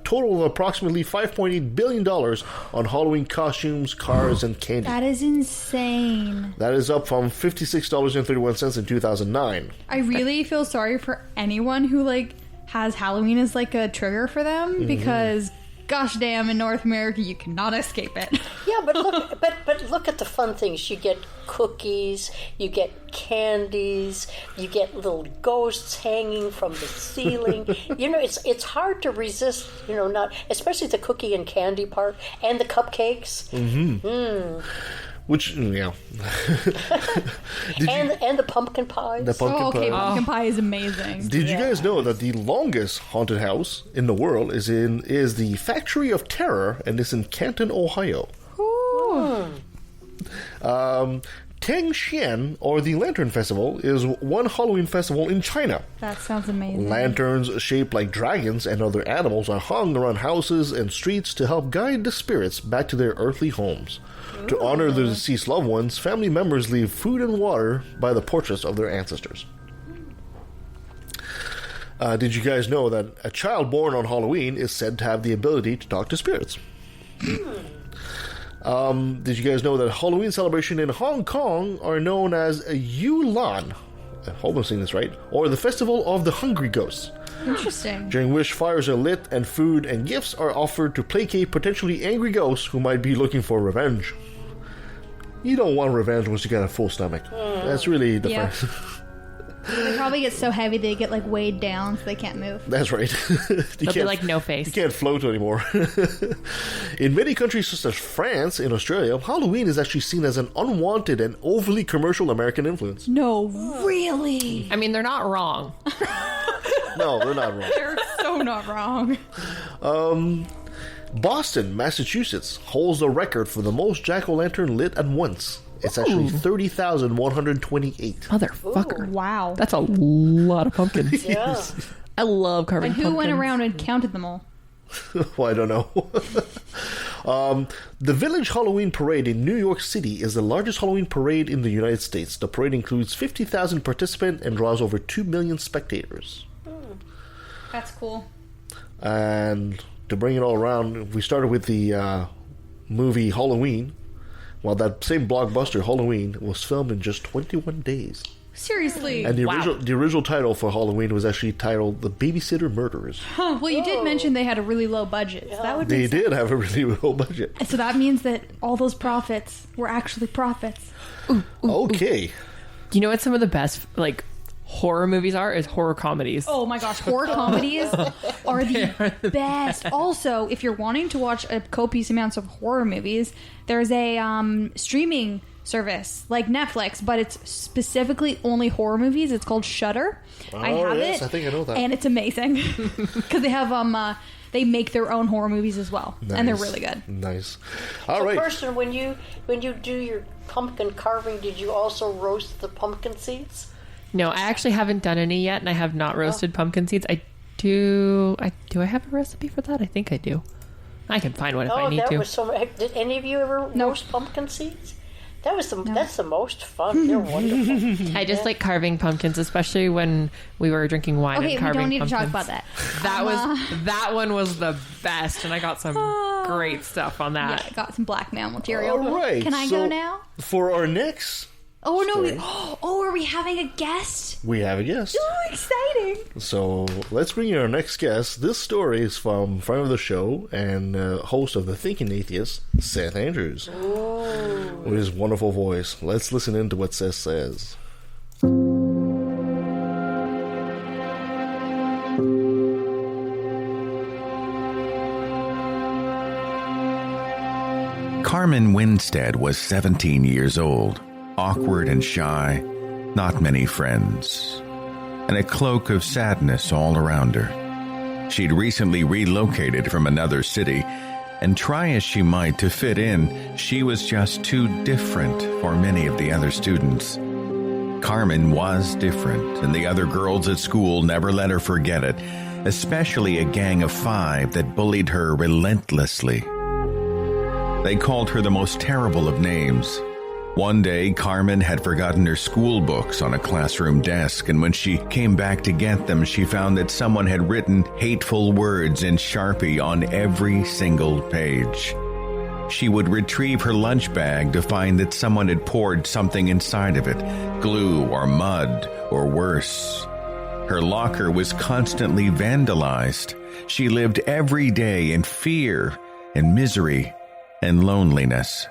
total of approximately $5.8 billion on Halloween costumes, cars, and candy. That is insane. That is up from $56.31 in 2009. I really feel sorry for anyone who has Halloween as a trigger for them, because gosh damn, in North America you cannot escape it. Yeah, but look at the fun things. You get cookies, you get candies, you get little ghosts hanging from the ceiling. It's hard to resist. Not especially the cookie and candy part, and the cupcakes. Mm-hmm. Which, yeah. and the pumpkin pies. The pumpkin pie. Pumpkin pie is amazing. Did you guys know that the longest haunted house in the world is the Factory of Terror, and it's in Canton, Ohio? Tengxian, or the Lantern Festival, is one Halloween festival in China. That sounds amazing. Lanterns shaped like dragons and other animals are hung around houses and streets to help guide the spirits back to their earthly homes. To honor their deceased loved ones, family members leave food and water by the portraits of their ancestors. Did you guys know that a child born on Halloween is said to have the ability to talk to spirits? Did you guys know that Halloween celebration in Hong Kong are known as Yulan? I hope I'm saying this right, or the Festival of the Hungry Ghosts, Interesting. during which fires are lit and food and gifts are offered to placate potentially angry ghosts who might be looking for revenge. You don't want revenge once you got a full stomach. That's really the Yeah. first. They probably get so heavy they get like weighed down so they can't move. That's right. They'll be like no face. You can't float anymore. In many countries such as France and Australia, Halloween is actually seen as an unwanted and overly commercial American influence. No, really? I mean, they're not wrong. No, they're not wrong. They're so not wrong. Boston, Massachusetts holds the record for the most jack-o'-lantern lit at once. It's actually 30,128. Motherfucker. Wow. That's a lot of pumpkins. Yeah. I love carving And who pumpkins. went around and counted them all? Well, I don't know. The Village Halloween Parade in New York City is the largest Halloween parade in the United States. The parade includes 50,000 participants and draws over 2 million spectators. That's cool. And to bring it all around, we started with the movie Halloween. Well, that same blockbuster, Halloween, was filmed in just 21 days. Seriously. And the original title for Halloween was actually titled The Babysitter Murderers. Huh, well, you did mention they had a really low budget. So that would They make sense. did have a really low budget. So that means that all those profits were actually profits. Okay. Do you know what some of the best like horror movies are? Is horror comedies. Oh my gosh, horror comedies are the best. Also, if you're wanting to watch a copious amounts of horror movies, there's a streaming service like Netflix, but it's specifically only horror movies. It's called Shudder. I have it. I think I know that. And it's amazing because they have they make their own horror movies as well, and they're really good. Nice. All So, right. Kirsten, when you do your pumpkin carving, did you also roast the pumpkin seeds? No, I actually haven't done any yet, and I have not roasted pumpkin seeds. Do I have a recipe for that? I think I do. I can find one if I need that to. was so. Did any of you ever roast pumpkin seeds? That's the most fun. They're wonderful. I just like carving pumpkins, especially when we were drinking wine Okay, and we carving don't need pumpkins. to talk about that. That one was the best, and I got some great stuff on that. Yeah, I got some blackmail material. All right. Can I so go now? For our next Oh no! story, Are we having a guest? we have a guest. Oh, exciting! So let's bring in our next guest. This story is from friend of the show and host of The Thinking Atheist, Seth Andrews. With his wonderful voice. Let's listen into what Seth says. Carmen Winstead was 17 years old, awkward and shy, not many friends, and a cloak of sadness all around her. She'd recently relocated from another city, and try as she might to fit in, she was just too different for many of the other students. Carmen was different, and the other girls at school never let her forget it, especially a gang of 5 that bullied her relentlessly. They called her the most terrible of names. One day, Carmen had forgotten her school books on a classroom desk, and when she came back to get them, she found that someone had written hateful words in Sharpie on every single page. She would retrieve her lunch bag to find that someone had poured something inside of it, glue or mud or worse. Her locker was constantly vandalized. She lived every day in fear and misery and loneliness.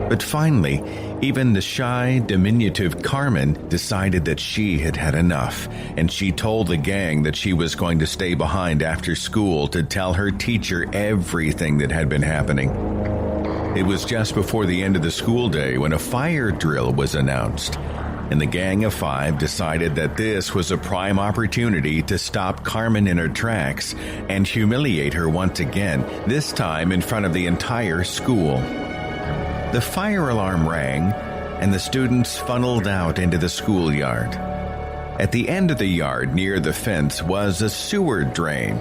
But finally, even the shy, diminutive Carmen decided that she had had enough, and she told the gang that she was going to stay behind after school to tell her teacher everything that had been happening. It was just before the end of the school day when a fire drill was announced, and the gang of 5 decided that this was a prime opportunity to stop Carmen in her tracks and humiliate her once again, this time in front of the entire school. The fire alarm rang, and the students funneled out into the schoolyard. At the end of the yard, near the fence, was a sewer drain.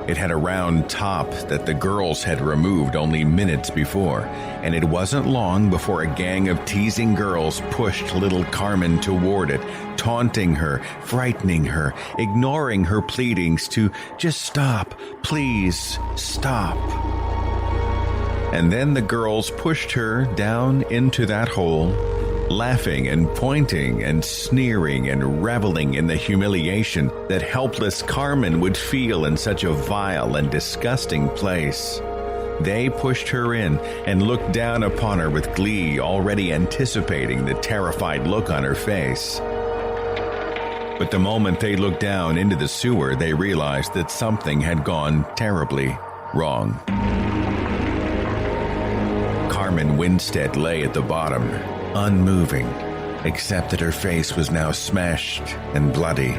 It had a round top that the girls had removed only minutes before, and it wasn't long before a gang of teasing girls pushed little Carmen toward it, taunting her, frightening her, ignoring her pleadings to just stop, please stop. And then the girls pushed her down into that hole laughing and pointing and sneering and reveling in the humiliation that helpless Carmen would feel in such a vile and disgusting place. They pushed her in and looked down upon her with glee, already anticipating the terrified look on her face. But the moment they looked down into the sewer, they realized that something had gone terribly wrong. Carmen Winstead lay at the bottom, unmoving, except that her face was now smashed and bloody,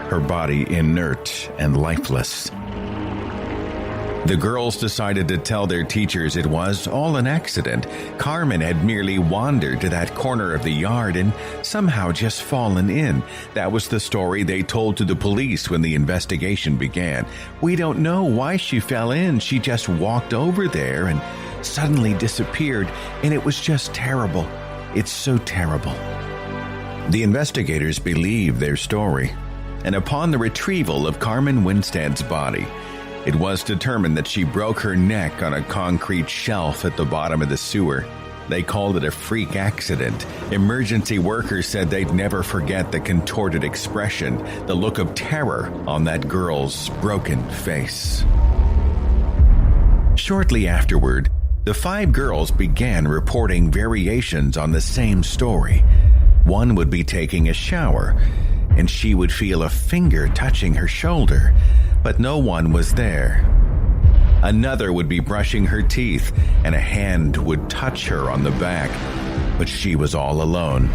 her body inert and lifeless. The girls decided to tell their teachers it was all an accident. Carmen had merely wandered to that corner of the yard and somehow just fallen in. That was the story they told to the police when the investigation began. We don't know why she fell in. She just walked over there and suddenly disappeared, and it was just terrible. It's so terrible. The investigators believed their story, and upon the retrieval of Carmen Winstead's body, it was determined that she broke her neck on a concrete shelf at the bottom of the sewer. They called it a freak accident. Emergency workers said they'd never forget the contorted expression, the look of terror on that girl's broken face. Shortly afterward, the 5 girls began reporting variations on the same story. One would be taking a shower, and she would feel a finger touching her shoulder, but no one was there. Another would be brushing her teeth, and a hand would touch her on the back, but she was all alone.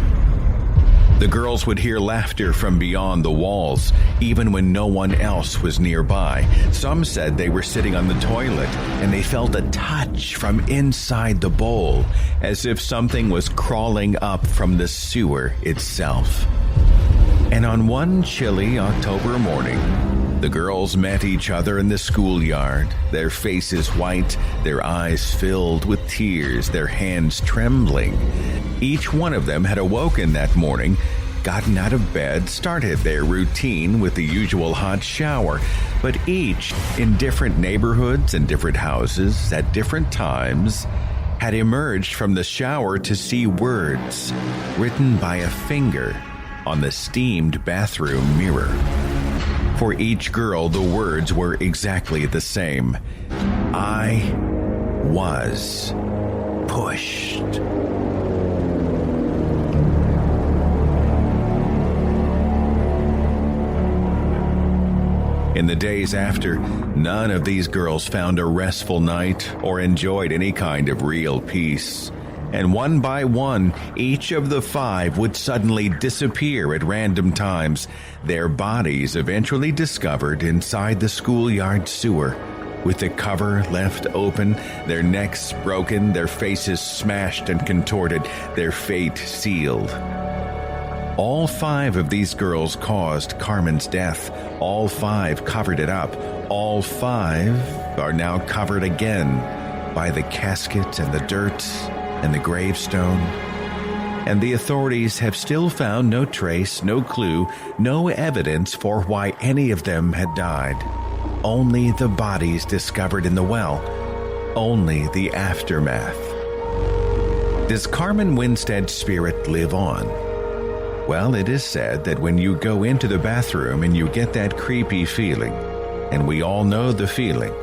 The girls would hear laughter from beyond the walls, even when no one else was nearby. Some said they were sitting on the toilet, and they felt a touch from inside the bowl, as if something was crawling up from the sewer itself. And on one chilly October morning, the girls met each other in the schoolyard, their faces white, their eyes filled with tears, their hands trembling. Each one of them had awoken that morning, gotten out of bed, started their routine with the usual hot shower, but each, in different neighborhoods and different houses at different times, had emerged from the shower to see words written by a finger on the steamed bathroom mirror. For each girl, the words were exactly the same. I was pushed. In the days after, none of these girls found a restful night or enjoyed any kind of real peace. And one by one, each of the 5 would suddenly disappear at random times, their bodies eventually discovered inside the schoolyard sewer, with the cover left open, their necks broken, their faces smashed and contorted, their fate sealed. All 5 of these girls caused Carmen's death. All 5 covered it up. All 5 are now covered again by the casket and the dirt and the gravestone, and the authorities have still found no trace, no clue, no evidence for why any of them had died. Only the bodies discovered in the well, only the aftermath. Does Carmen Winstead's spirit live on? Well, it is said that when you go into the bathroom and you get that creepy feeling, and we all know the feeling,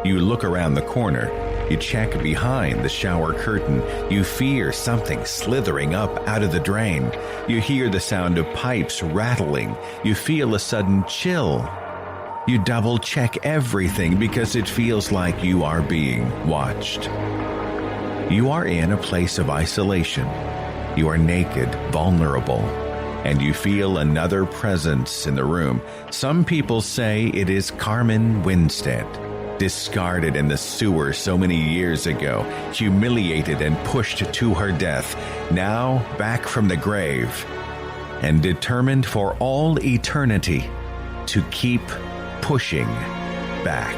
you look around the corner, you check behind the shower curtain. You fear something slithering up out of the drain. You hear the sound of pipes rattling. You feel a sudden chill. You double check everything because it feels like you are being watched. You are in a place of isolation. You are naked, vulnerable, and you feel another presence in the room. Some people say it is Carmen Winstead, discarded in the sewer so many years ago, humiliated and pushed to her death, now back from the grave, and determined for all eternity to keep pushing back.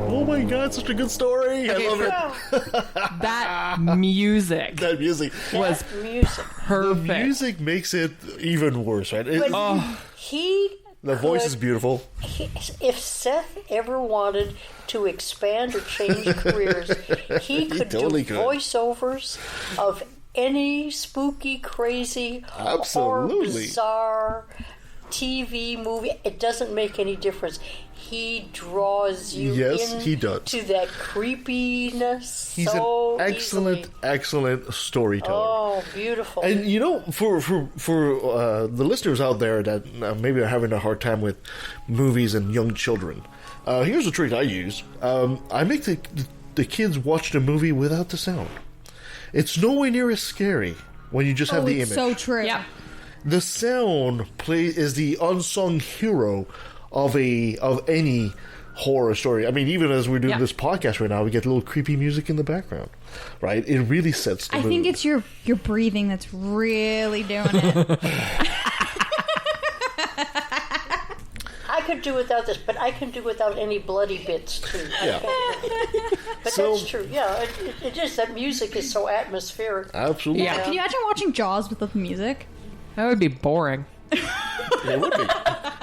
Oh my god, such a good story! Yay! I love it. That music. That music was music. Perfect. The music makes it even worse, right? It, the voice is beautiful. If Seth ever wanted to expand or change careers, he could totally do could. voiceovers of any spooky, crazy, or Absolutely. bizarre TV movie. It doesn't make any difference. He draws you he does. to that creepiness. He's so an excellent, easily. excellent storyteller. Oh, beautiful! And you know, for the listeners out there that maybe are having a hard time with movies and young children, here's a trick I use. I make the kids watch the movie without the sound. It's nowhere near as scary when you just have the image. So true. Yeah. The sound is the unsung hero of any horror story. I mean, even as we're doing this podcast right now, we get a little creepy music in the background, right? It really sets the mood. I think it's your breathing that's really doing it. I could do without this, but I can do without any bloody bits too. Yeah. But that's true. Yeah, it is. That music is so atmospheric. Absolutely. Yeah. Can you imagine watching Jaws without the music? That would be boring. It would be.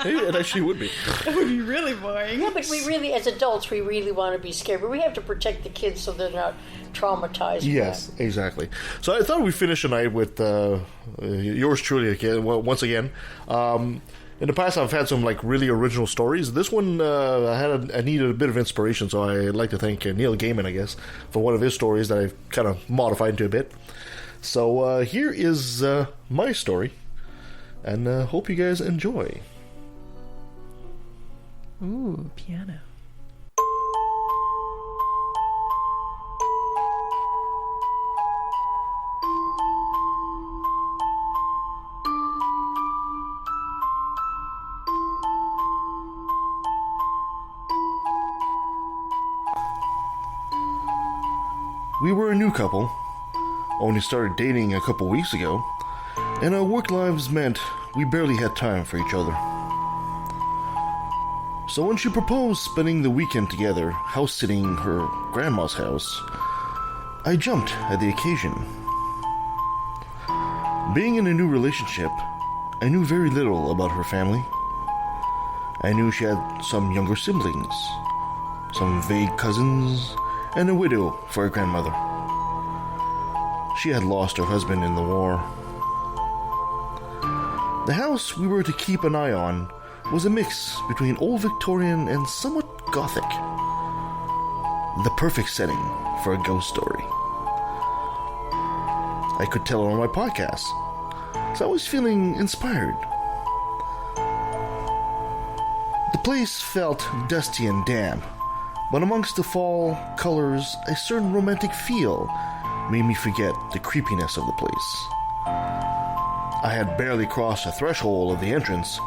It actually would be. That would be really boring. Yeah, but we really, as adults, we really want to be scared. But we have to protect the kids so they're not traumatized. Yes, exactly. So I thought we'd finish tonight with yours truly again. Well, once again. In the past, I've had some like really original stories. This one, I needed a bit of inspiration, so I'd like to thank Neil Gaiman, I guess, for one of his stories that I've kind of modified into a bit. So here is my story, and hope you guys enjoy. Ooh, piano. We were a new couple, only started dating a couple weeks ago, and our work lives meant we barely had time for each other. So when she proposed spending the weekend together house-sitting her grandma's house, I jumped at the occasion. Being in a new relationship, I knew very little about her family. I knew she had some younger siblings, some vague cousins, and a widow for a grandmother. She had lost her husband in the war. The house we were to keep an eye on was a mix between old Victorian and somewhat Gothic. The perfect setting for a ghost story. I could tell it on my podcast, so I was feeling inspired. The place felt dusty and damp, but amongst the fall colors, a certain romantic feel made me forget the creepiness of the place. I had barely crossed the threshold of the entrance,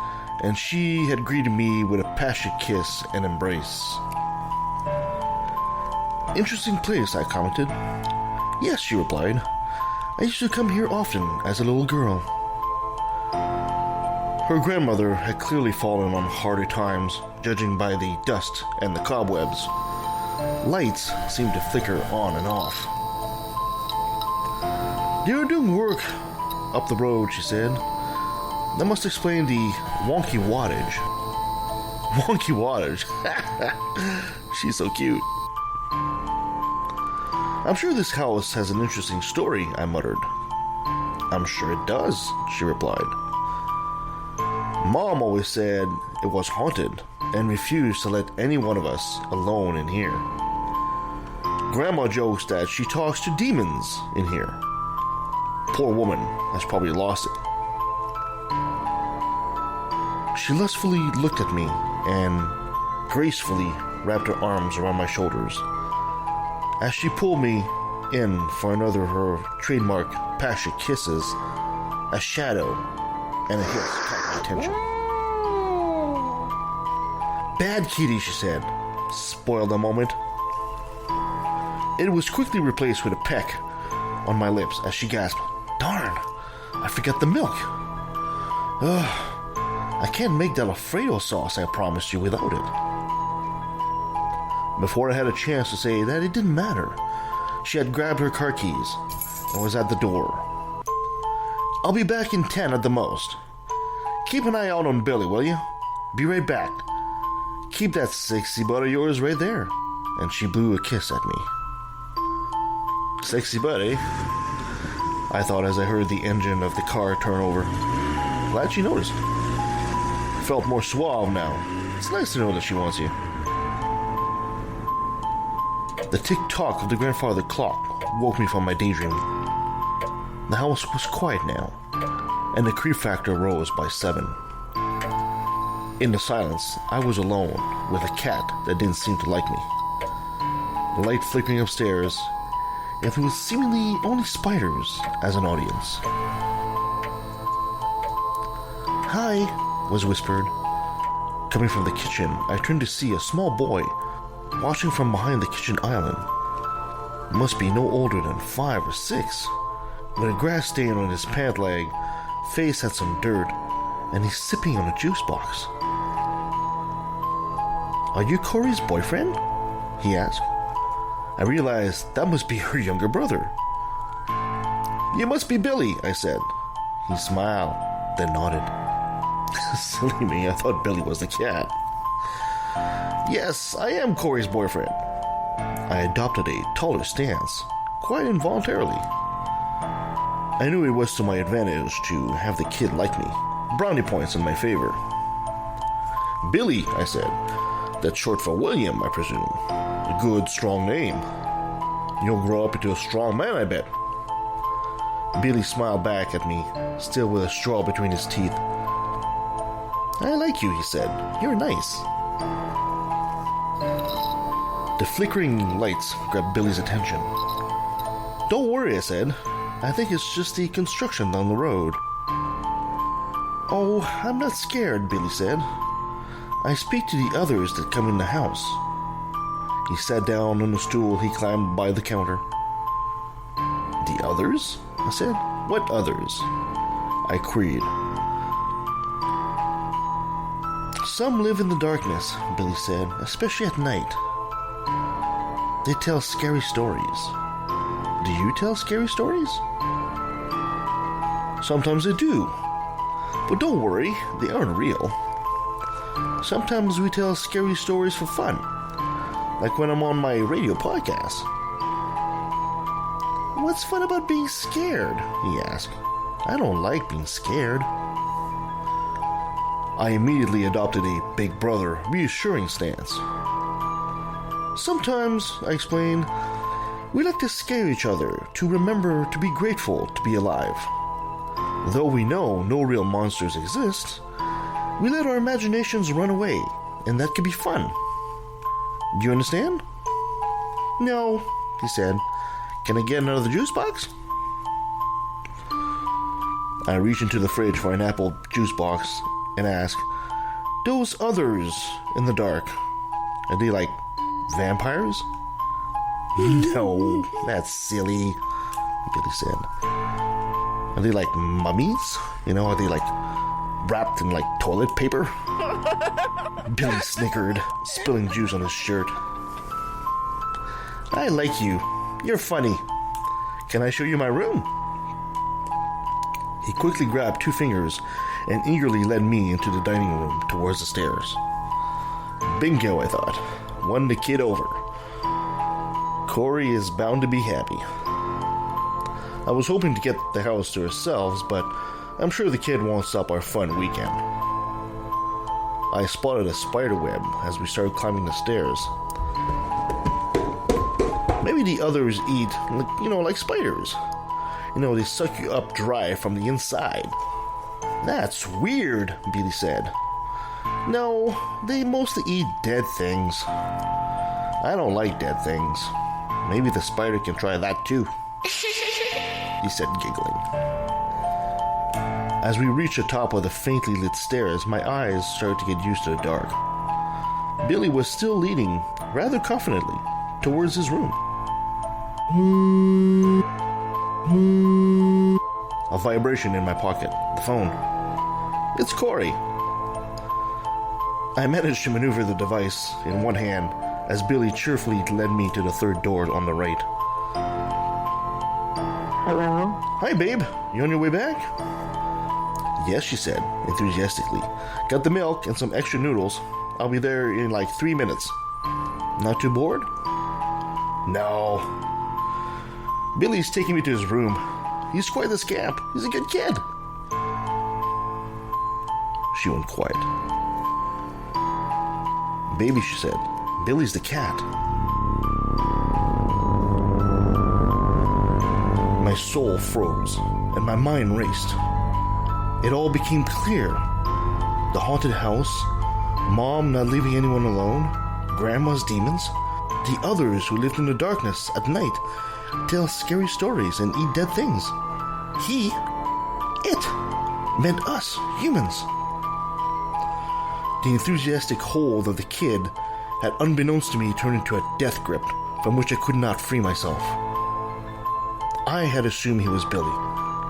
and she had greeted me with a passionate kiss and embrace. Interesting place, I commented. Yes, she replied. I used to come here often as a little girl. Her grandmother had clearly fallen on harder times, judging by the dust and the cobwebs. Lights seemed to flicker on and off. They were doing work up the road, she said. That must explain the wonky wattage. Wonky wattage. She's so cute. I'm sure this house has an interesting story, I muttered. I'm sure it does, she replied. Mom always said it was haunted and refused to let any one of us alone in here. Grandma jokes that she talks to demons in here. Poor woman has probably lost it. She lustfully looked at me and gracefully wrapped her arms around my shoulders. As she pulled me in for another of her trademark passionate kisses, a shadow and a hiss caught my attention. Bad kitty, she said. Spoiled the moment. It was quickly replaced with a peck on my lips as she gasped, Darn, I forgot the milk. Ugh, I can't make that Alfredo sauce I promised you without it. Before I had a chance to say that it didn't matter, she had grabbed her car keys and was at the door. "I'll be back in 10 at the most. Keep an eye out on Billy, will you? Be right back. Keep that sexy butt of yours right there." And she blew a kiss at me. Sexy butt, eh? I thought as I heard the engine of the car turn over. Glad she noticed. Felt more suave now. It's nice to know that she wants you. The tick-tock of the grandfather clock woke me from my daydream. The house was quiet now, and the creep factor rose by 7. In the silence, I was alone with a cat that didn't seem to like me. The light flickering upstairs, if it was seemingly only spiders as an audience. "Hi," was whispered. Coming from the kitchen, I turned to see a small boy watching from behind the kitchen island. Must be no older than 5 or 6, with a grass stain on his pant leg, face had some dirt, and he's sipping on a juice box. "Are you Corey's boyfriend?" he asked. I realized that must be her younger brother. "You must be Billy," I said. He smiled, then nodded. Silly me, I thought Billy was the cat. "Yes, I am Corey's boyfriend." I adopted a taller stance, quite involuntarily. I knew it was to my advantage to have the kid like me. Brownie points in my favor. "Billy," I said. "That's short for William, I presume. A good, strong name. You'll grow up into a strong man, I bet." Billy smiled back at me, still with a straw between his teeth. "I like you," he said. "You're nice." The flickering lights grabbed Billy's attention. "Don't worry," I said. "I think it's just the construction down the road." "Oh, I'm not scared," Billy said. "I speak to the others that come in the house." He sat down on the stool he climbed by the counter. "The others?" I said. "What others?" I queried. "Some live in the darkness," Billy said, "especially at night. They tell scary stories." "Do you tell scary stories?" "Sometimes I do. But don't worry, they aren't real. Sometimes we tell scary stories for fun, like when I'm on my radio podcast." "What's fun about being scared?" he asked. "I don't like being scared." I immediately adopted a big brother, reassuring stance. "Sometimes," I explained, "we like to scare each other to remember to be grateful to be alive. Though we know no real monsters exist, we let our imaginations run away, and that can be fun. Do you understand?" "No," he said. "Can I get another juice box?" I reached into the fridge for an apple juice box and asked, "Those others in the dark, are they like vampires?" "No, that's silly," Billy said. "Are they like mummies? Are they like wrapped in like toilet paper?" Billy snickered, spilling juice on his shirt. "I like you. You're funny. Can I show you my room?" He quickly grabbed 2 fingers and eagerly led me into the dining room towards the stairs. Bingo, I thought. Won the kid over. Corey is bound to be happy. I was hoping to get the house to ourselves, but I'm sure the kid won't stop our fun weekend. I spotted a spider web as we started climbing the stairs. Maybe the others eat, like spiders. They suck you up dry from the inside. "That's weird," Billy said. "No, they mostly eat dead things." "I don't like dead things. Maybe the spider can try that too," he said, giggling. As we reached the top of the faintly lit stairs, my eyes started to get used to the dark. Billy was still leading, rather confidently, towards his room. A vibration in my pocket. The phone. "It's Corey." I managed to maneuver the device in one hand as Billy cheerfully led me to the third door on the right. Hello? Hi, babe. You on your way back? Yes, she said, enthusiastically. Got the milk and some extra noodles. I'll be there in like 3 minutes. Not too bored? No. Billy's taking me to his room. He's quite the scamp. He's a good kid. She went quiet. Baby, she said, Billy's the cat. My soul froze, and my mind raced. It all became clear. The haunted house, Mom not leaving anyone alone, Grandma's demons, the others who lived in the darkness at night, tell scary stories and eat dead things. It, meant us, humans. The enthusiastic hold of the kid had, unbeknownst to me, turned into a death grip from which I could not free myself. I had assumed he was Billy,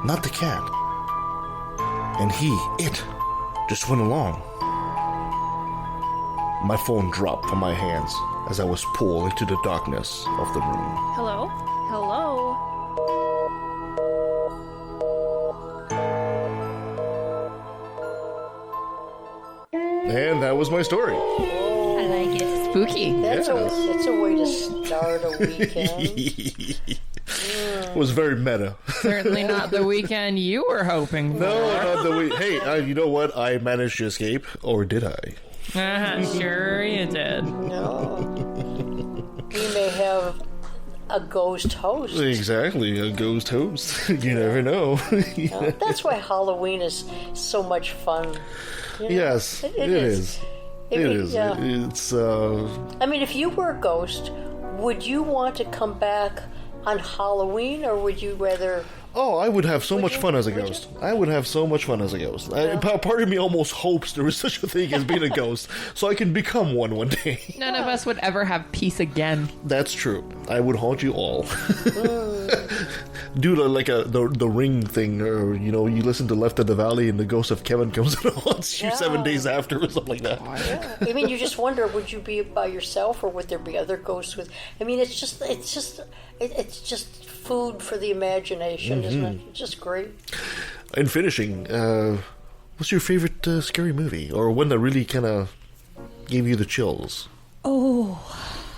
not the cat. And it, just went along. My phone dropped from my hands as I was pulled into the darkness of the room. Hello? Hello? And that was my story. I like it. Spooky. That's a way to start a weekend. It was very meta. Certainly not the weekend you were hoping for. No, not the week. Hey, you know what? I managed to escape, or did I? Sure you did. No. We may have a ghost host. Exactly, a ghost host. You never know. That's why Halloween is so much fun. You know? Yes, it is. It is. Yeah. It's. I mean, if you were a ghost, would you want to come back on Halloween, or would you rather... Oh, I would have so much fun as a ghost. I would have so much fun as a ghost. Part of me almost hopes there is such a thing as being a ghost, so I can become one day. None of us would ever have peace again. That's true. I would haunt you all. Do the ring thing, or you listen to Left of the Valley, and the ghost of Kevin comes and haunts you 7 days after, or something like that. Yeah. I mean, you just wonder, would you be by yourself, or would there be other ghosts with? I mean, it's just food for the imagination, isn't it? It's just great. In finishing, what's your favorite scary movie, or one that really kind of gave you the chills? Oh,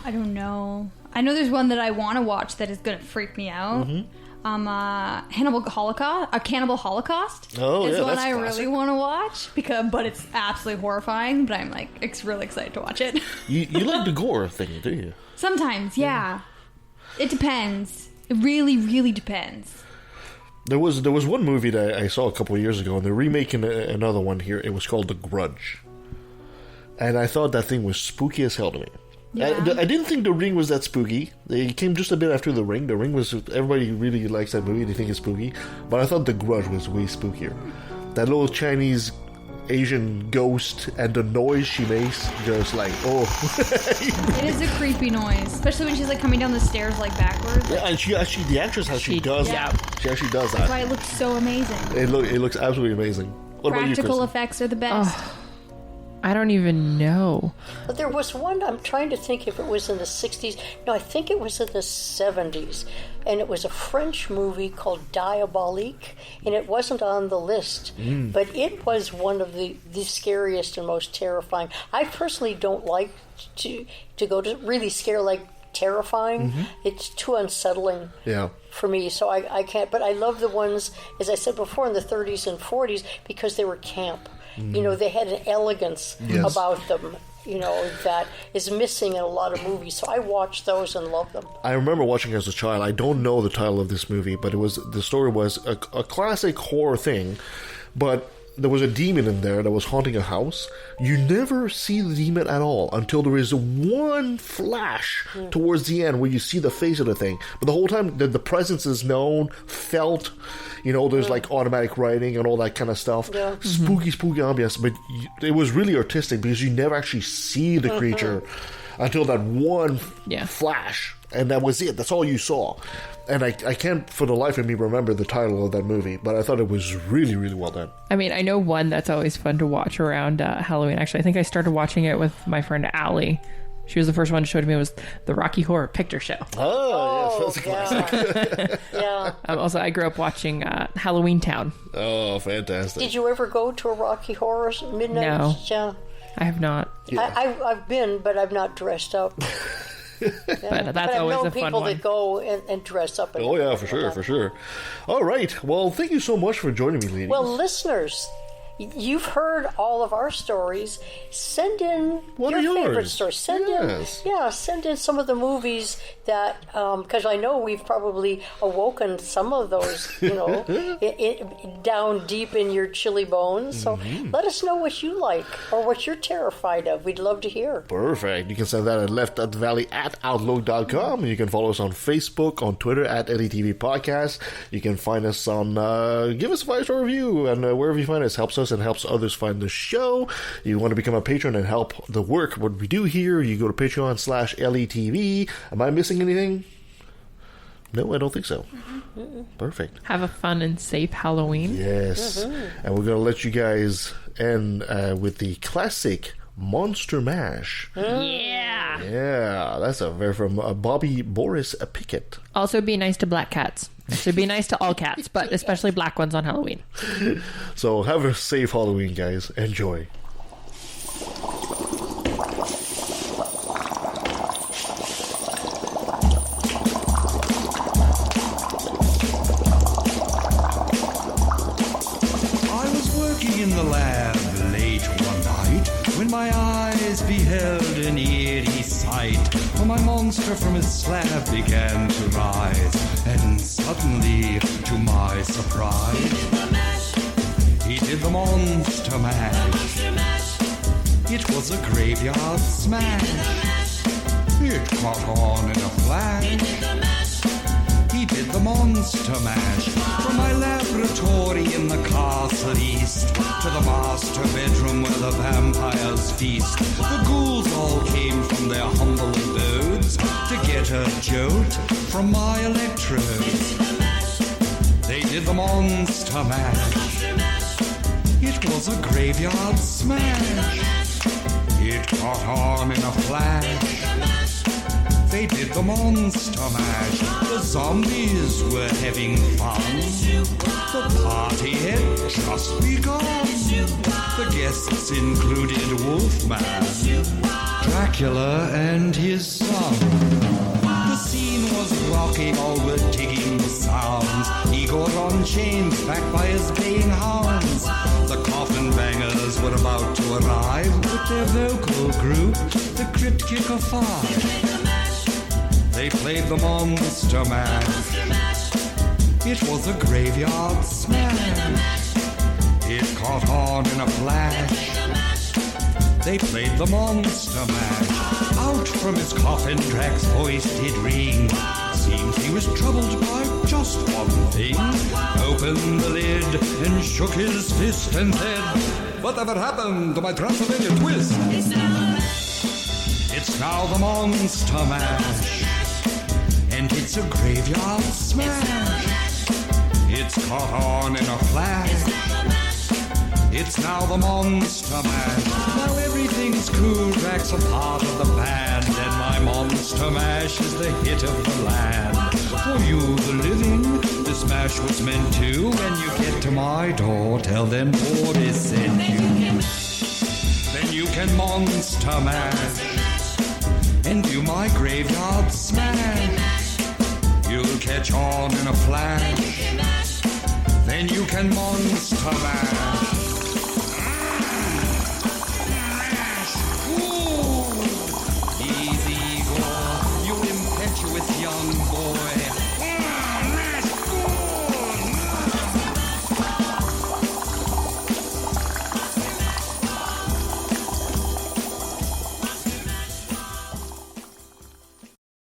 I don't know. I know there's one that I want to watch that is going to freak me out. Cannibal Holocaust. Oh, is yeah, one that's I classic. really want to watch but it's absolutely horrifying. But I'm really excited to watch it. You like the gore thing, do you? Sometimes, yeah. It depends. It really, really depends. There was one movie that I saw a couple of years ago, and they're remaking another one here. It was called The Grudge, and I thought that thing was spooky as hell to me. Yeah. I didn't think The Ring was that spooky. It came just a bit after The Ring. The Ring was, everybody really likes that movie. They think it's spooky, but I thought The Grudge was way spookier. That little Chinese Asian ghost and the noise she makes, just like, oh. It is a creepy noise, especially when she's coming down the stairs backwards. Yeah, and she actually, the actress actually does that. She actually does that. That's why it looks so amazing. It looks absolutely amazing. What about you, Practical Kristen? effects are the best. Oh, I don't even know. But there was one, I'm trying to think if it was in the 60s. No, I think it was in the 70s. And it was a French movie called Diabolique, and it wasn't on the list. But it was one of the scariest and most terrifying. I personally don't like to go to really terrifying. It's too unsettling for me, so I can't. But I love the ones, as I said before, in the 30s and 40s, because they were camp. They had an elegance about them, that is missing in a lot of movies. So I watched those and loved them. I remember watching as a child. I don't know the title of this movie, but the story was a classic horror thing, but there was a demon in there that was haunting a house. You never see the demon at all until there is one flash towards the end where you see the face of the thing. But the whole time, the presence is known, felt. There's automatic writing and all that kind of stuff. Yeah. Spooky ambience. But it was really artistic because you never actually see the creature until that one flash. And that was it. That's all you saw. And I can't for the life of me remember the title of that movie, but I thought it was really, really well done. I mean, I know one that's always fun to watch around Halloween. Actually, I think I started watching it with my friend Allie She was the first one who showed me. It was the Rocky Horror Picture Show. Oh, yes, that's a classic. Yeah. Also, I grew up watching Halloween Town. Oh, fantastic. Did you ever go to a Rocky Horror midnight? No. Yeah. I have not. Yeah. I've been, but I've not dressed up. Yeah. But that's always a fun people one. that go and dress up. Oh, yeah, for sure, for sure. All right. Well, thank you so much for joining me, ladies. Well, listeners, you've heard all of our stories. Send in What your are yours? favorite stories. Send in some of the movies that, because I know we've probably awoken some of those, down deep in your chilly bones. So let us know what you like or what you're terrified of. We'd love to hear. Perfect. You can send that at left.valley@outlook.com. You can follow us on Facebook, on Twitter at LETV Podcast. You can find us on, give us a 5-star review, and wherever you find us helps us and helps others find the show. You want to become a patron and help the work, what we do here, you go to Patreon/LETV. Am I missing anything? No, I don't think so. Perfect. Have a fun and safe Halloween. Yes. And we're going to let you guys end with the classic Monster Mash. Yeah. Yeah, that's from Bobby Boris Pickett. Also, be nice to black cats. So be nice to all cats, but especially black ones on Halloween. So have a safe Halloween, guys. Enjoy. I was working in the lab late one night when my eyes beheld an eerie sight. For my monster from his slab began to rise, and suddenly, to my surprise, he did the monster mash. It was a graveyard smash. It caught on in a flash. He did the monster mash. From my laboratory in the castle east to the master bedroom where the vampires feast. The ghouls all came from their humble abodes to get a jolt from my electrodes. They did the monster mash. It was a graveyard smash. It caught on in a flash. They did the monster mash. The zombies were having fun. The party had just begun. The guests included Wolfman, Dracula, and his son. The scene was rocking, all were digging the sounds. Igor on chains, backed by his baying hounds. The coffin bangers were about to arrive with their vocal group, the Crypt Kicker 5. They played the monster mash. It was a graveyard smash. It caught on in a flash. They played the monster mash. Out from his coffin, Drac's voice did ring. Seems he was troubled by just one thing. Opened the lid and shook his fist and said, "Whatever happened to my Transylvania twist?" It's now the monster mash. And it's a graveyard smash. It's caught on in a flash. It's now the monster mash. Now everything's cool, Drac's a part of the band, and my monster mash is the hit of the land. For you, the living, this mash was meant to. When you get to my door, tell them Boris sent you. Then you can monster mash and do my graveyard smash. You'll catch on in a flash. Then you can monster mash. Easy, Igor, you impetuous young boy.